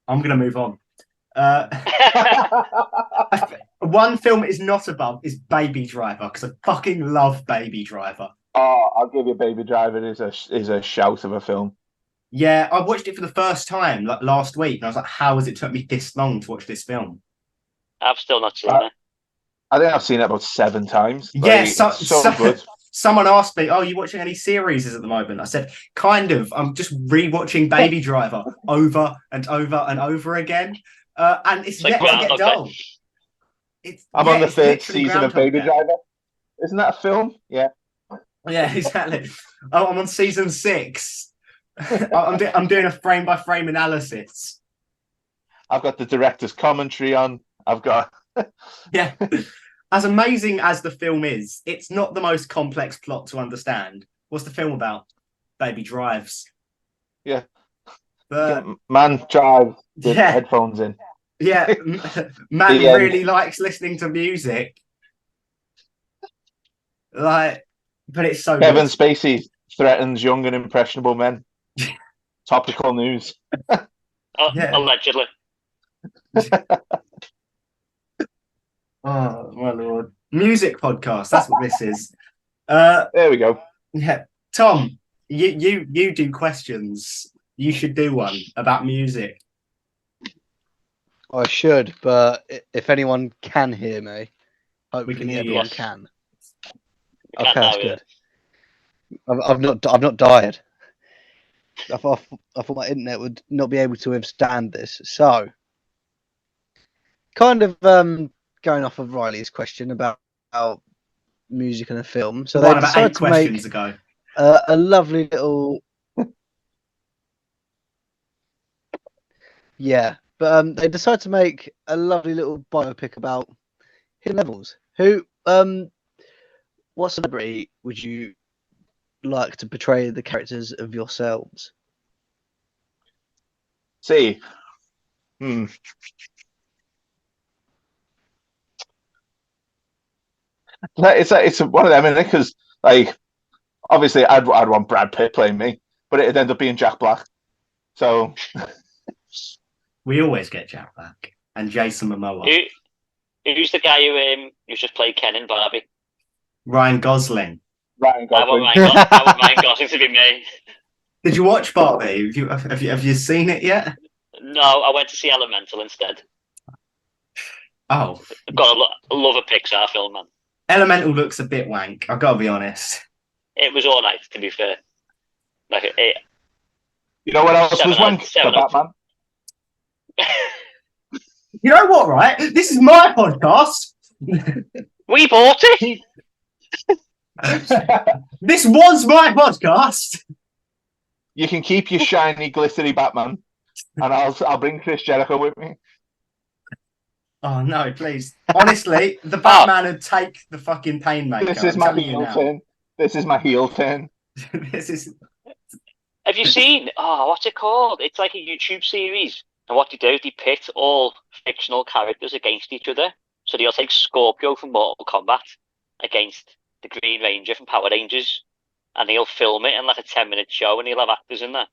I'm gonna move on. One film is not above is Baby Driver, because I fucking love Baby Driver. Oh, I'll give you Baby Driver is a shout of a film. Yeah, I watched it for the first time like last week, and I was like, how has it took me this long to watch this film? I've still not seen it. I think I've seen it about 7 times. Yeah, like, so good. Someone asked me, "Oh, are you watching any series at the moment?" I said, "Kind of. I'm just rewatching Baby Driver over and over and over again, and it's yet to get dull." I'm on the 3rd literally season of Groundhog Baby Day. Driver. Isn't that a film? Yeah. Yeah, exactly. Oh, I'm on season 6. I'm doing a frame by frame analysis. I've got the director's commentary on. I've got. Yeah. As amazing as the film is, it's not the most complex plot to understand. What's the film about? Baby drives. Yeah. But man drives with yeah. headphones in. Yeah, man really likes listening to music. Like, but it's so Kevin good. Spacey threatens young and impressionable men. Topical news. Allegedly. Oh my lord! Music podcast. That's what this is. There we go. Yeah, Tom, you do questions. You should do one about music. I should, but if anyone can hear me, hopefully We can hear you. everyone Yes. can. We Okay, can that's now, good. I've not died. I thought my internet would not be able to withstand this. So, kind of going off of Riley's question about music and a film. So One they about 8 decided to questions make ago. a lovely little. Yeah, but they decided to make a lovely little biopic about hidden levels. Who, what celebrity would you like to portray the characters of yourselves? See, it's one of them, because like obviously I'd want Brad Pitt playing me, but it'd end up being Jack Black. So We always get Jack Black and Jason Momoa. Who's the guy who just played Ken in Barbie? Ryan Gosling. Ryan I want Gosling. Ryan Gosling to be me. Did you watch Barbie? Have you seen it yet? No, I went to see Elemental instead. Oh, I've got I love a Pixar film, man. Elemental looks a bit wank. I've got to be honest. It was all right, to be fair. Like You know what else was wank? The Batman. You know what, right? This is my podcast. We bought it. This was my podcast. You can keep your shiny, glittery Batman, and I'll bring Chris Jericho with me. Oh no, please. Honestly, the Batman would take the fucking Painmaker. This is my heel turn. This is my heel turn. This is. Have you seen? Oh, what's it called? It's like a YouTube series. And what they do is they pit all fictional characters against each other. So they'll take Scorpio from Mortal Kombat against the Green Ranger from Power Rangers, and he'll film it in like a 10-minute show, and he'll have actors in that.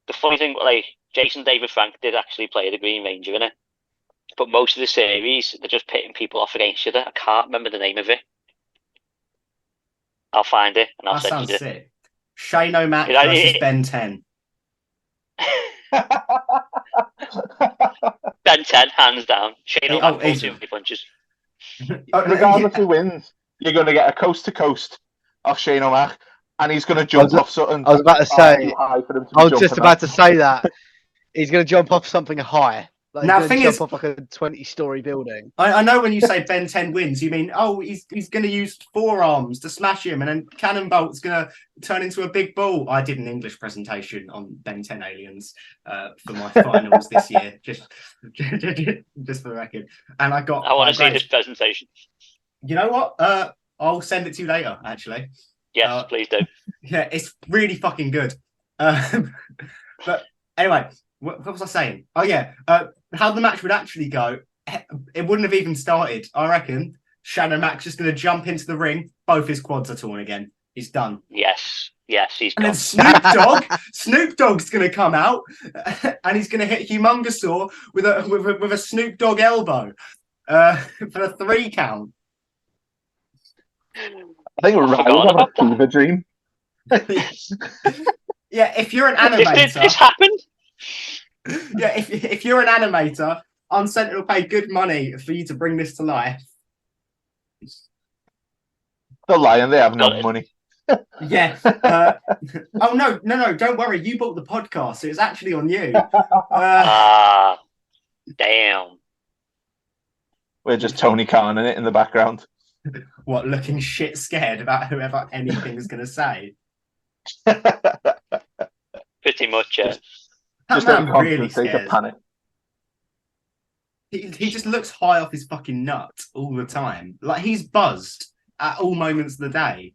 The funny thing, like Jason David Frank did actually play the Green Ranger in it, but most of the series they're just pitting people off against each other. I can't remember the name of it. I'll find it and I'll That send sounds you it. sick. Shane O'Mac versus Ben 10. Ben 10, hands down. Shane Oh, O'Mac pulls easy. too many punches. Regardless who wins, you're going to get a coast to coast off Shane O'Mac, and he's going to jump off something. I was about to say. High for him to be I was jumping just about off. to say that. He's going to jump off something high. Like Now, he's thing gonna is- jump off like a 20-story building. I know when you say Ben 10 wins, you mean, oh, he's going to use forearms to smash him, and then Cannonbolt's going to turn into a big ball. I did an English presentation on Ben 10 aliens for my finals this year, just for the record. And I got. I want to see grades. this presentation. You know what? I'll send it to you later, actually. Yes, please do. Yeah, it's really fucking good. But anyway, what was I saying? Oh, yeah. How the match would actually go, it wouldn't have even started. I reckon Shannon Mac's just going to jump into the ring. Both his quads are torn again. He's done. Yes, he's And gone. then Snoop Dogg's going to come out and he's going to hit Humongosaur with a Snoop Dogg elbow for a 3 count. I think Ryan forgot was having about a fever dream. Yeah, if you're an animator, This happened. yeah, if you're an animator, UNCNTRD will pay good money for you to bring this to life. The Lion, they have no Got it. money. Yeah. Oh no! Don't worry. You bought the podcast, so it's actually on you. Damn. We're just Tony Khan in it in the background. What? Looking shit scared about whoever anything's going to say. Pretty much, yeah. That Just man a constant really state of scared. panic. He just looks high off his fucking nut all the time. Like he's buzzed at all moments of the day.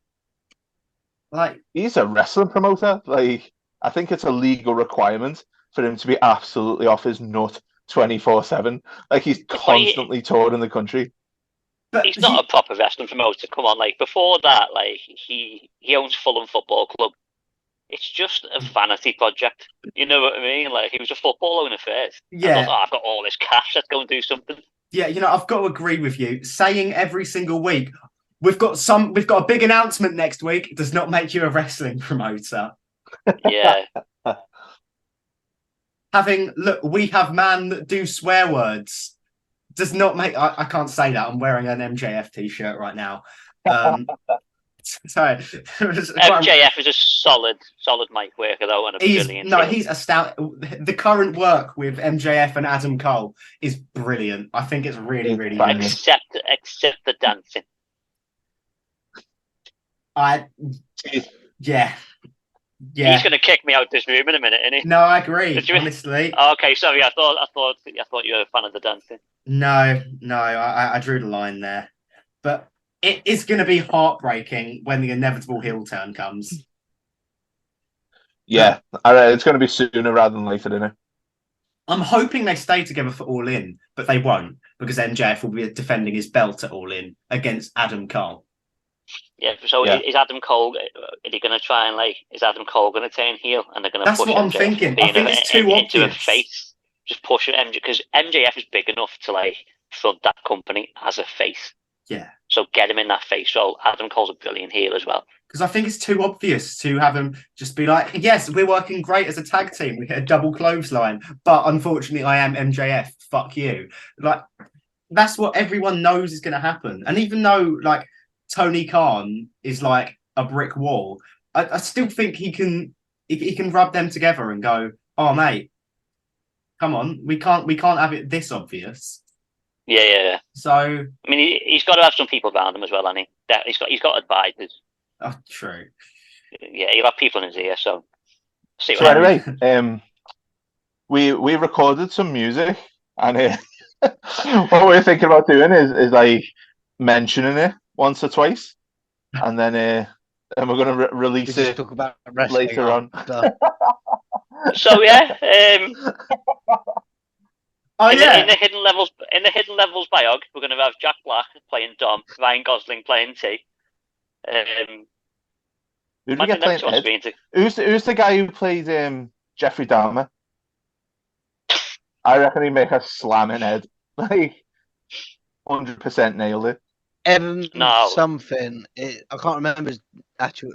Like He's a wrestling promoter. Like, I think it's a legal requirement for him to be absolutely off his nut 24/7. Like, he's constantly touring the country. but He's not a proper wrestling promoter. Come on, like before that, like he owns Fulham Football Club. It's just a vanity project. You know what I mean? Like he was a football owner first. Yeah. I thought, I've got all this cash. Let's go and do something. Yeah, I've got to agree with you. Saying every single week, we've got a big announcement next week does not make you a wrestling promoter. Yeah. We have man that do swear words does not make. I can't say that. I'm wearing an MJF t-shirt right now. Sorry. MJF is a solid mic worker though, and a brilliant. He's astounding. The current work with MJF and Adam Cole is brilliant. I think it's really, really good. Except the dancing. Yeah. He's gonna kick me out this room in a minute, isn't he? No, I agree. Did you- Honestly, Oh, okay, sorry. I thought you were a fan of the dancing. no. I drew the line there, but it is going to be heartbreaking when the inevitable heel turn comes. Yeah, it's going to be sooner rather than later, isn't it? I'm hoping they stay together for All In, but they won't because MJF will be defending his belt at All In against Adam Cole. Yeah, so Yeah. is Adam Cole? Are they going to try and is Adam Cole going to turn heel and they're going to That's push what I'm MJF thinking. from being I think it's too into a obvious. face? Just push it, MJ, because MJF is big enough to front that company as a face. Yeah. So get him in that face role. Adam Cole's a brilliant heel as well. Because I think it's too obvious to have him just be like, yes, we're working great as a tag team. We hit a double clothesline, but unfortunately, I am MJF. Fuck you. That's what everyone knows is going to happen. And even though Tony Khan is like a brick wall, I still think he can rub them together and go, oh mate, come on, we can't have it this obvious. Yeah. So I mean, he's got to have some people around him as well, hasn't he? He's got advisors. oh, true. Yeah, he'll have people in his ear. So see So what happens. anyway, we recorded some music, and what we're thinking about doing is mentioning it once or twice, and then we're going to release We just it talk about wrestling later on. after. So yeah, Oh yeah. in the hidden levels biog, we're going to have Jack Black playing Dom, Ryan Gosling playing T. Who did we get playing to Ed? Who's the guy who played Jeffrey Dahmer? I reckon he'd make a slamming head. 100% nailed it. Evan No. something. I can't remember his actual.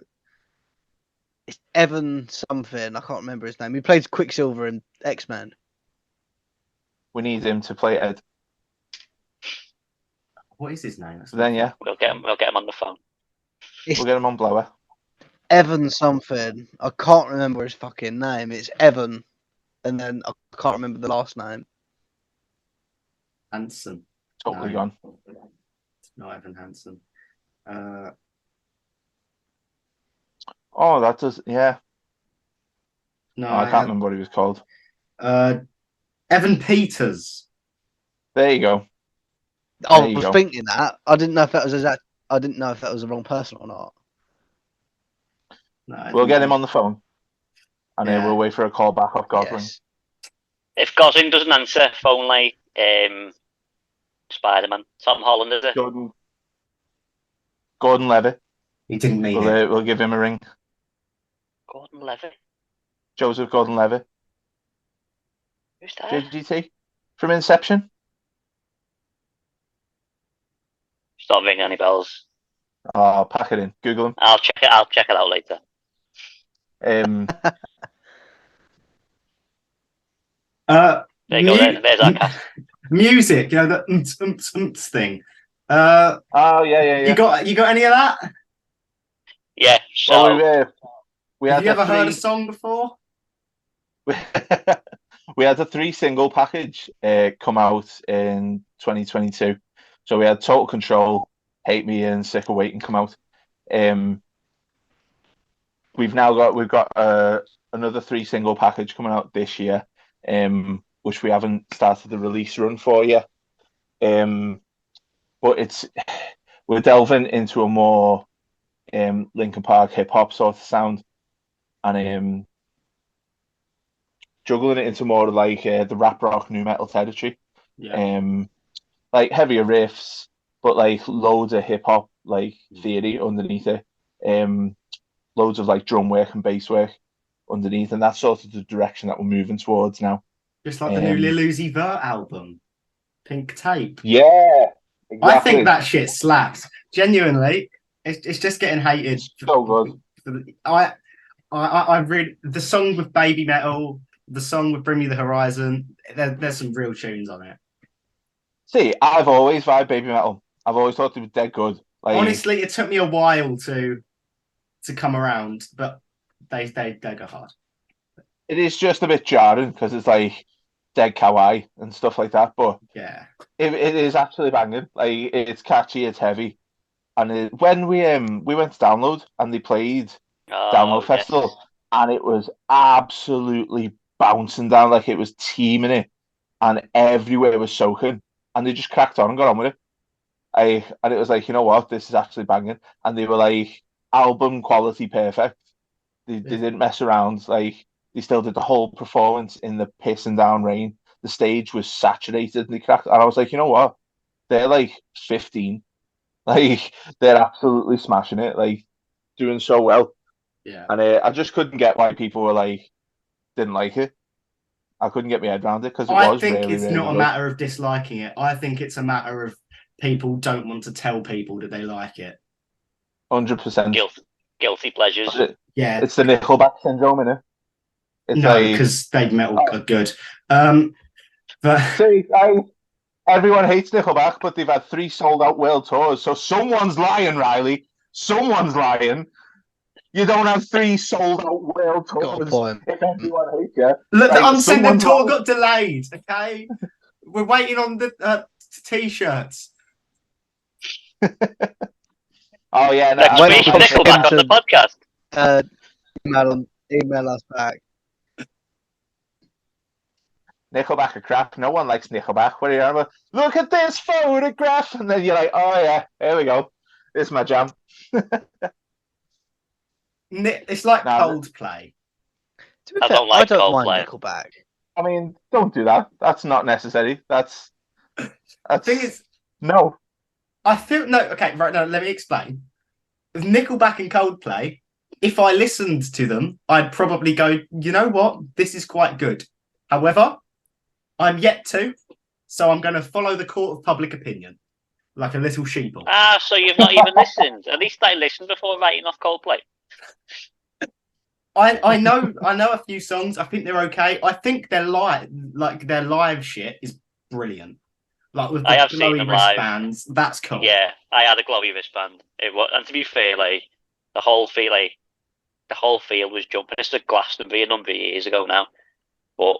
It's Evan something. I can't remember his name. He plays Quicksilver in X-Men. We need him to play Ed. What is his name? So then yeah, We'll get him on the phone. we'll get him on blower. Evan something. I can't remember his fucking name. It's Evan, and then I can't remember the last name. Hansen. Totally No. gone. Not Evan Hansen. Oh, that does. Yeah. No, I can't remember what he was called. Evan Peters. There you go. I There you was go. thinking that. I didn't know if that was I didn't know if that was the wrong person or not. No, We'll get him on the phone, and Yeah. we'll wait for a call back off Gosling. Yes. If Gosling doesn't answer, phone Spider-Man, Tom Holland, is it? Gordon Levitt. He didn't mean it. We'll give him a ring. Gordon Levitt. Joseph Gordon-Levitt. Who's that? JGT from Inception. Stop ringing any bells. Oh, pack it in. Google him. I'll check it out later. There you go. There's our cast. Music, the thing. Oh yeah. You got any of that? Yeah. So Well, we Have had you ever heard a three. song before? We had a 3-single package come out in 2022. So we had Total Control, Hate Me, and Sick of Waiting come out. We've got another 3-single package coming out this year, which we haven't started the release run for yet. But we're delving into a more Linkin Park hip hop sort of sound, and juggling it into more like the rap rock new metal territory. Yeah. Like heavier riffs, but like loads of hip hop like theory underneath it. Loads of like drum work and bass work underneath, and that's sort of the direction that we're moving towards now. Just like the new Lil Uzi Vert album, Pink Tape. Yeah, exactly. I think that shit slaps. Genuinely, it's just getting hated. So good. I read the song with Baby Metal, the song with Bring Me the Horizon. There's some real tunes on it. See, I've always vibed Baby Metal. I've always thought they were dead good. Like, honestly, it took me a while to come around, but they go hard. it is just a bit jarring because it's like dead kawaii and stuff like that. But Yeah. it is actually banging. Like it's catchy, it's heavy. And when we went to Download and they played Download Festival, and it was absolutely bouncing down, like it was teaming it, and everywhere was soaking, and they just cracked on and got on with it. And it was like, you know what, this is actually banging, and they were like album quality perfect. They didn't mess around. Like They still did the whole performance in the pissing down rain. The stage was saturated. They cracked, and I was like, you know what? They're like 15. Like they're absolutely smashing it. Like doing so well. Yeah. And I just couldn't get why people were like didn't like it. I couldn't get my head around it because it I was think really, it's really not a good. matter of disliking it. I think it's a matter of people don't want to tell people that they like it. 100%. Guilty pleasures. Yeah. It's the Nickelback syndrome, innit? It's No, like because they metal are good. But see, everyone hates Nickelback, but they've had 3 sold-out world tours. So someone's lying, Riley. Someone's lying. You don't have 3 sold-out world Got a tours point. if everyone hates you. look, Right, the Uncensored someone's tour lying. got delayed. Okay, we're waiting on the t-shirts. Oh yeah, no, Next When week, we Nickelback on the podcast. Email us back. Nickelback are crap. No one likes Nickelback. What are you on about? Look at this photograph, and then you're like, oh yeah, here we go. This is my jam. It's like Nah, Coldplay. To be I fair, don't like I don't mind Coldplay. Nickelback. I mean, don't do that. That's not necessary. That's Thing is, no. I feel no. Okay, right now let me explain. With Nickelback and Coldplay, if I listened to them, I'd probably go, you know what, this is quite good. However, I'm yet to, so I'm going to follow the court of public opinion, like a little sheeple. So you've not even listened. At least I listened before writing off Coldplay. I know a few songs. I think they're okay. I think their live shit is brilliant. Like with the I have seen glowy them live. wristbands, that's cool. Yeah, I had a glowy wristband. It was, and to be fair, like the whole field was jumping. It's at Glastonbury a number of years ago now, but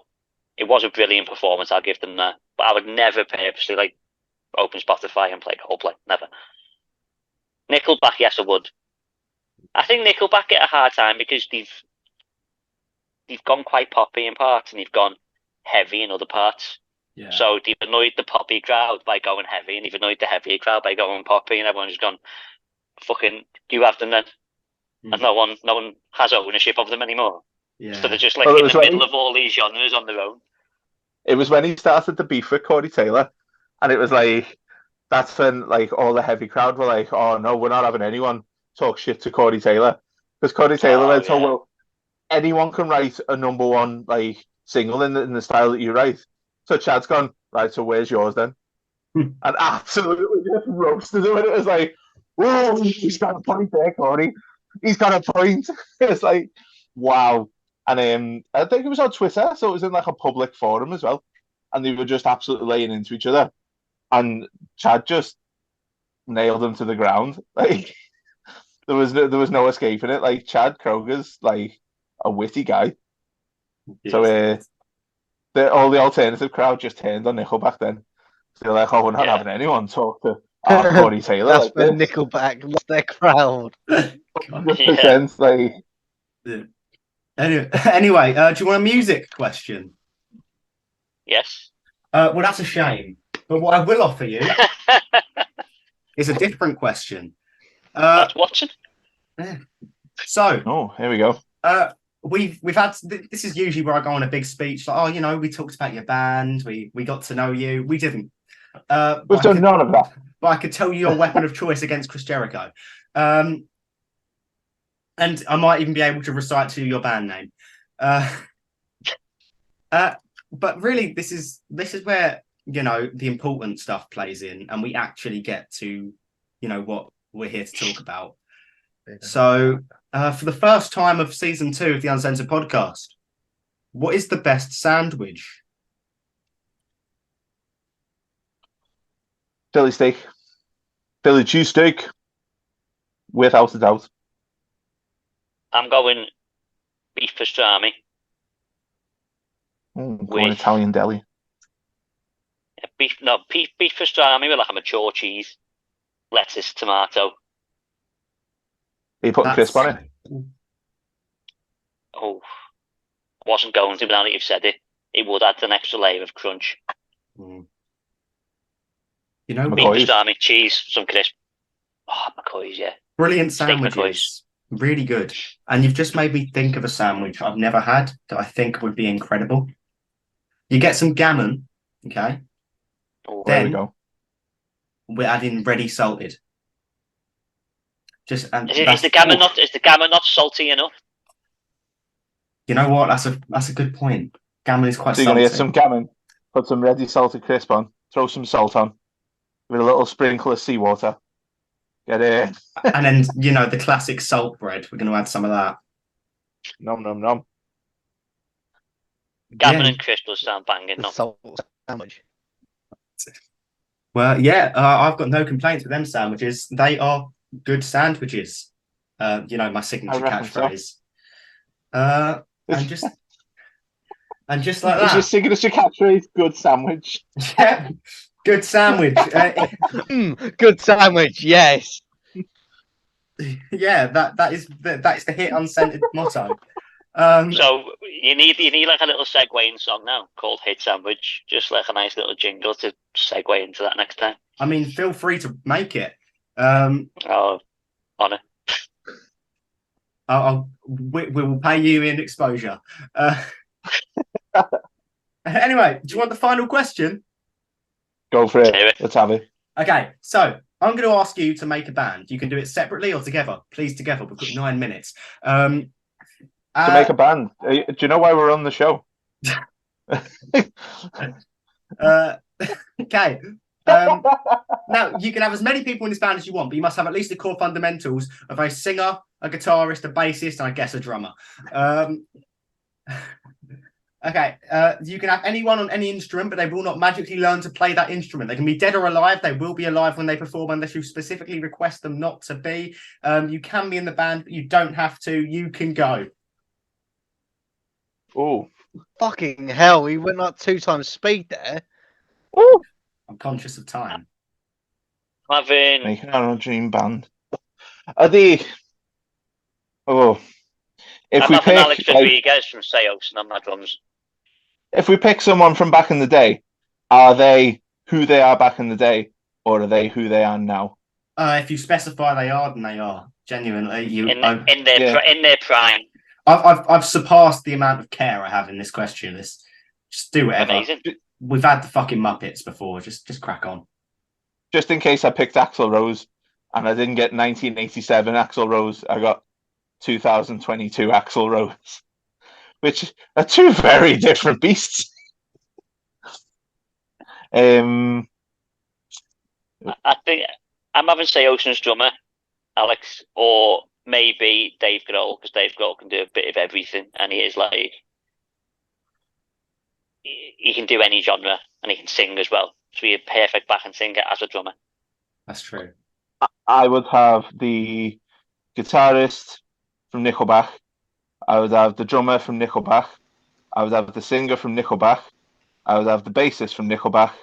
it was a brilliant performance. I'll give them that. But I would never purposely like open Spotify and play Coldplay. Never. Nickelback, yes, I would. I think Nickelback get a hard time because they've gone quite poppy in parts and they've gone heavy in other parts. Yeah. So they've annoyed the poppy crowd by going heavy, and they've annoyed the heavy crowd by going poppy, and everyone's gone, fucking, you have them then. And no one has ownership of them anymore. Yeah. So they're just like in the middle of all these genres on their own. It was when he started the beef with Corey Taylor, and it was like that's when like all the heavy crowd were like, "Oh no, we're not having anyone talk shit to Corey Taylor," because Corey Taylor went, "Oh well, anyone can write a #1 like single in the style that you write." So Chad's gone, right, so where's yours then? And absolutely just roasted him, and it was like, "Whoa, he's got a point there, Corey. He's got a point." It's like, wow. And I think it was on Twitter, so it was in like a public forum as well. And they were just absolutely laying into each other. And Chad just nailed him to the ground. Like there was no escaping it. Like Chad Kroger's like a witty guy. Yes. So all the alternative crowd just turned on Nickelback then. So they're like, oh, we're not having anyone talk to Corey Taylor. That's like when this. Nickelback lost their crowd. 100%, like. Yeah. Anyway, do you want a music question? Yes. Well, that's a shame. But what I will offer you is a different question. That's watching. So, oh, here we go. We've had this is usually where I go on a big speech, like, oh, you know, we talked about your band, we got to know you. We didn't. We've done none of that. But I could tell you your weapon of choice against Chris Jericho. And I might even be able to recite to you your band name. But really, this is where, you know, the important stuff plays in, and we actually get to, you know, what we're here to talk about. So, for the first time of season 2 of the Uncensored Podcast, what is the best sandwich? Philly steak. Philly cheesesteak. Without a doubt. I'm going beef pastrami. Going Italian deli. Beef pastrami with like a mature cheese, lettuce, tomato. Are you putting crisp on it? Oh, I wasn't going to, but now that you've said it, it would add an extra layer of crunch. You know, beef pastrami, cheese, some crisp. Oh, McCoy's, yeah. Brilliant sandwiches Really good. And you've just made me think of a sandwich I've never had that I think would be incredible. You get some gammon, okay? There we Then go. we're adding ready salted. Just and Is the gammon not salty enough? You know what? That's a good point. Gammon is quite So you're salty. going to get some gammon, put some ready salted crisp on, throw some salt on, with a little sprinkle of seawater. Get it. And then, the classic salt bread. We're going to add some of that. Nom, nom, nom. Gammon Yeah. and crisp does sound banging. The No. salt sandwich. Well, yeah, I've got no complaints with them sandwiches. They are good sandwiches. My signature I reckon so. catchphrase. And just like Is your that. signature catchphrase good sandwich? Yeah, good sandwich. Good sandwich, yes. Yeah, that is the hit unscented motto. So you need like a little segueing song now called Hit Sandwich, just like a nice little jingle to segue into that next time. I mean, feel free to make it. Oh, on it. We will pay you in exposure. Anyway, do you want the final question? Go for Hear it. it. Let's have it. Okay, so I'm going to ask you to make a band. You can do it separately or together. Please, together. We've got 9 minutes. To make a band. Do you know why we're on the show? Okay. Now, you can have as many people in this band as you want, but you must have at least the core fundamentals of a singer, a guitarist, a bassist, and I guess a drummer. Okay, you can have anyone on any instrument, but they will not magically learn to play that instrument. They can be dead or alive. They will be alive when they perform unless you specifically request them not to be. You can be in the band, but you don't have to. You can go. Oh. Fucking hell, he went like 2 times speed there. Ooh. I'm conscious of time. Having Making our own dream band. Are they... Oh. If I'm we having pick, Alex Rodriguez from Seos and on my drums. if we pick someone from back in the day, are they who they are back in the day, or are they who they are now? If you specify they are, then they are. Genuinely, In their prime. I've surpassed the amount of care I have in this question. Just do whatever. Amazing. We've had the fucking Muppets before. Just crack on. Just in case I picked Axl Rose and I didn't get 1987 Axl Rose, I got 2022 Axl Rose, which are 2 very different beasts. I think I'm having Seos drummer, Alex, or maybe Dave Grohl, because Dave Grohl can do a bit of everything, and he is like he can do any genre, and he can sing as well. So he's a perfect backing singer as a drummer. That's true. I would have the guitarist from Nickelback. I would have the drummer from Nickelback. I would have the singer from Nickelback. I would have the bassist from Nickelback.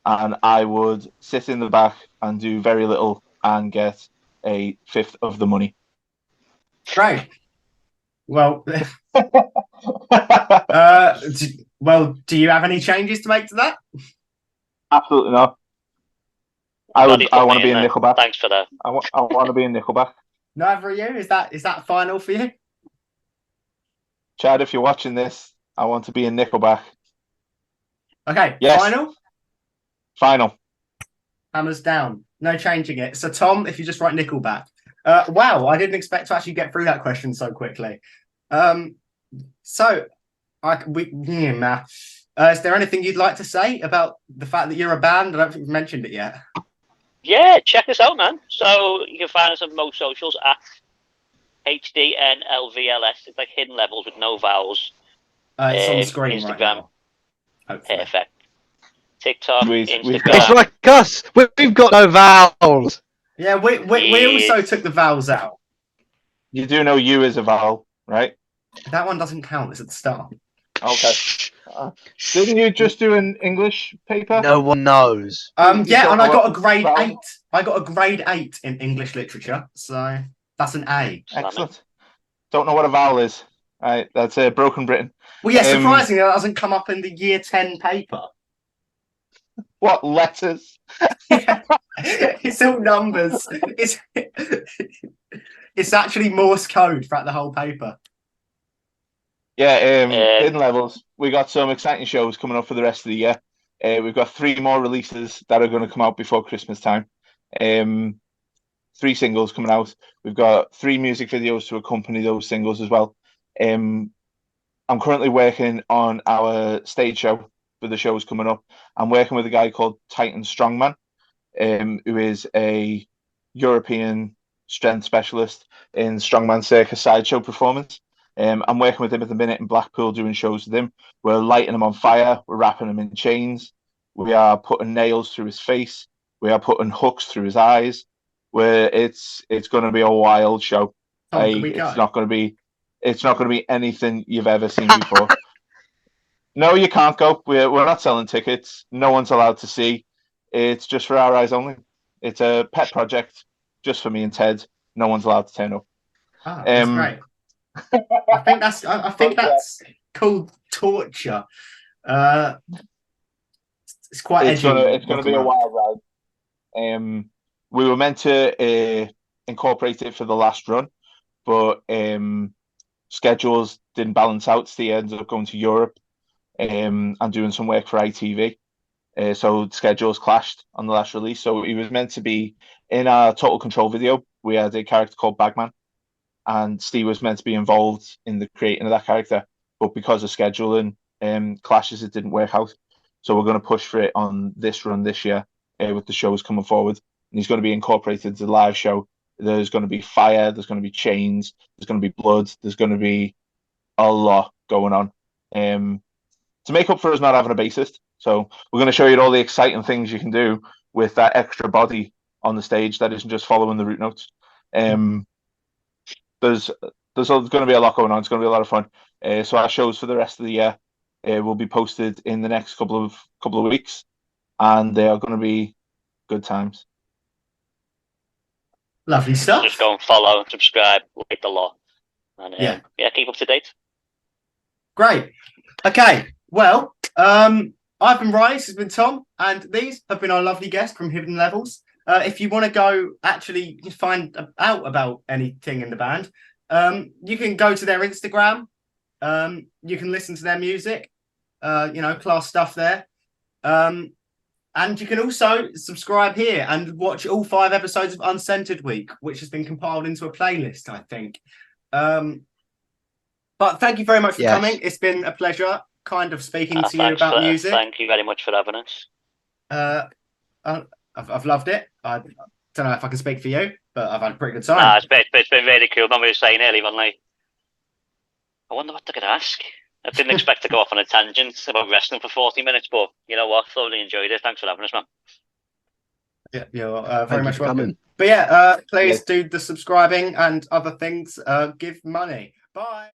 And I would sit in the back and do very little and get a 1/5 of the money. Great. Well, do you have any changes to make to that? Absolutely not. I want to be in Nickelback. Thanks for that. I want to be in Nickelback. Neither of you? Is that final for you? Chad, if you're watching this, I want to be in Nickelback. Okay, yes. Final. Hammers down. No changing it. So, Tom, if you just write Nickelback. Wow, I didn't expect to actually get through that question so quickly. Is there anything you'd like to say about the fact that you're a band? I don't think we've mentioned it yet. Yeah, check us out, man. So you can find us on most socials at HDNLVLS. It's like hidden levels with no vowels. It's on the screen Instagram. right now. Hopefully. Perfect. TikTok, Instagram. It's like us. We've got no vowels. Yeah, we also took the vowels out. You do know U is a vowel, right? That one doesn't count. It's at the start. Okay. Didn't you just do an English paper? No one knows. Yeah, and I got a grade 8. I got a grade 8 in English literature, so that's an A. Excellent. Don't know what a vowel is. Right, that's Broken Britain. Well, yeah, surprisingly, that doesn't come up in the year 10 paper. What letters? Yeah. It's all numbers. It's actually Morse code throughout the whole paper. Yeah, hidden levels. We got some exciting shows coming up for the rest of the year. We've got 3 more releases that are going to come out before Christmas time. 3 singles coming out. We've got 3 music videos to accompany those singles as well. I'm currently working on our stage show for the shows coming up. I'm working with a guy called Titan Strongman, who is a European strength specialist in Strongman Circus sideshow performance. I'm working with him at the minute in Blackpool doing shows with him. We're lighting him on fire. We're wrapping him in chains. We are putting nails through his face. We are putting hooks through his eyes. It's going to be a wild show. It's not going to be anything you've ever seen before. No, you can't go. We're not selling tickets. No one's allowed to see. It's just for our eyes only. It's a pet project just for me and Ted. No one's allowed to turn up. That's great. I think that's called torture. It's quite edgy. It's going to be a wild ride. We were meant to incorporate it for the last run, but schedules didn't balance out. Steve ended up going to Europe and doing some work for ITV. So schedules clashed on the last release. So he was meant to be in our Total Control video. We had a character called Bagman, and Steve was meant to be involved in the creating of that character, but because of scheduling clashes, it didn't work out. So we're going to push for it on this run this year with the shows coming forward. And he's going to be incorporated to the live show. There's going to be fire. There's going to be chains. There's going to be blood. There's going to be a lot going on to make up for us not having a bassist. So we're going to show you all the exciting things you can do with that extra body on the stage that isn't just following the route notes. There's going to be a lot going on. It's going to be a lot of fun. So our shows for the rest of the year will be posted in the next couple of weeks, and they are going to be good times. Lovely stuff. Just go and follow, subscribe, like the lot, and yeah, keep up to date. Great. Okay. Well, I've been Ryan, this has been Tom, and these have been our lovely guests from Hidden Levels. If you want to go actually find out about anything in the band, you can go to their Instagram. You can listen to their music, class stuff there. And you can also subscribe here and watch all 5 episodes of Uncentered Week, which has been compiled into a playlist, I think. But thank you very much for coming. It's been a pleasure kind of speaking to you about music. Thank you very much for having us. I've loved it. I don't know if I can speak for you, but I've had a pretty good time. Nah, it's been really cool. Remember you were saying earlier, I wonder what they're going to ask. I didn't expect to go off on a tangent about wrestling for 40 minutes, but you know what? Thoroughly enjoyed it. Thanks for having us, man. Yeah, you're very much welcome. But yeah, please do the subscribing and other things. Give money. Bye.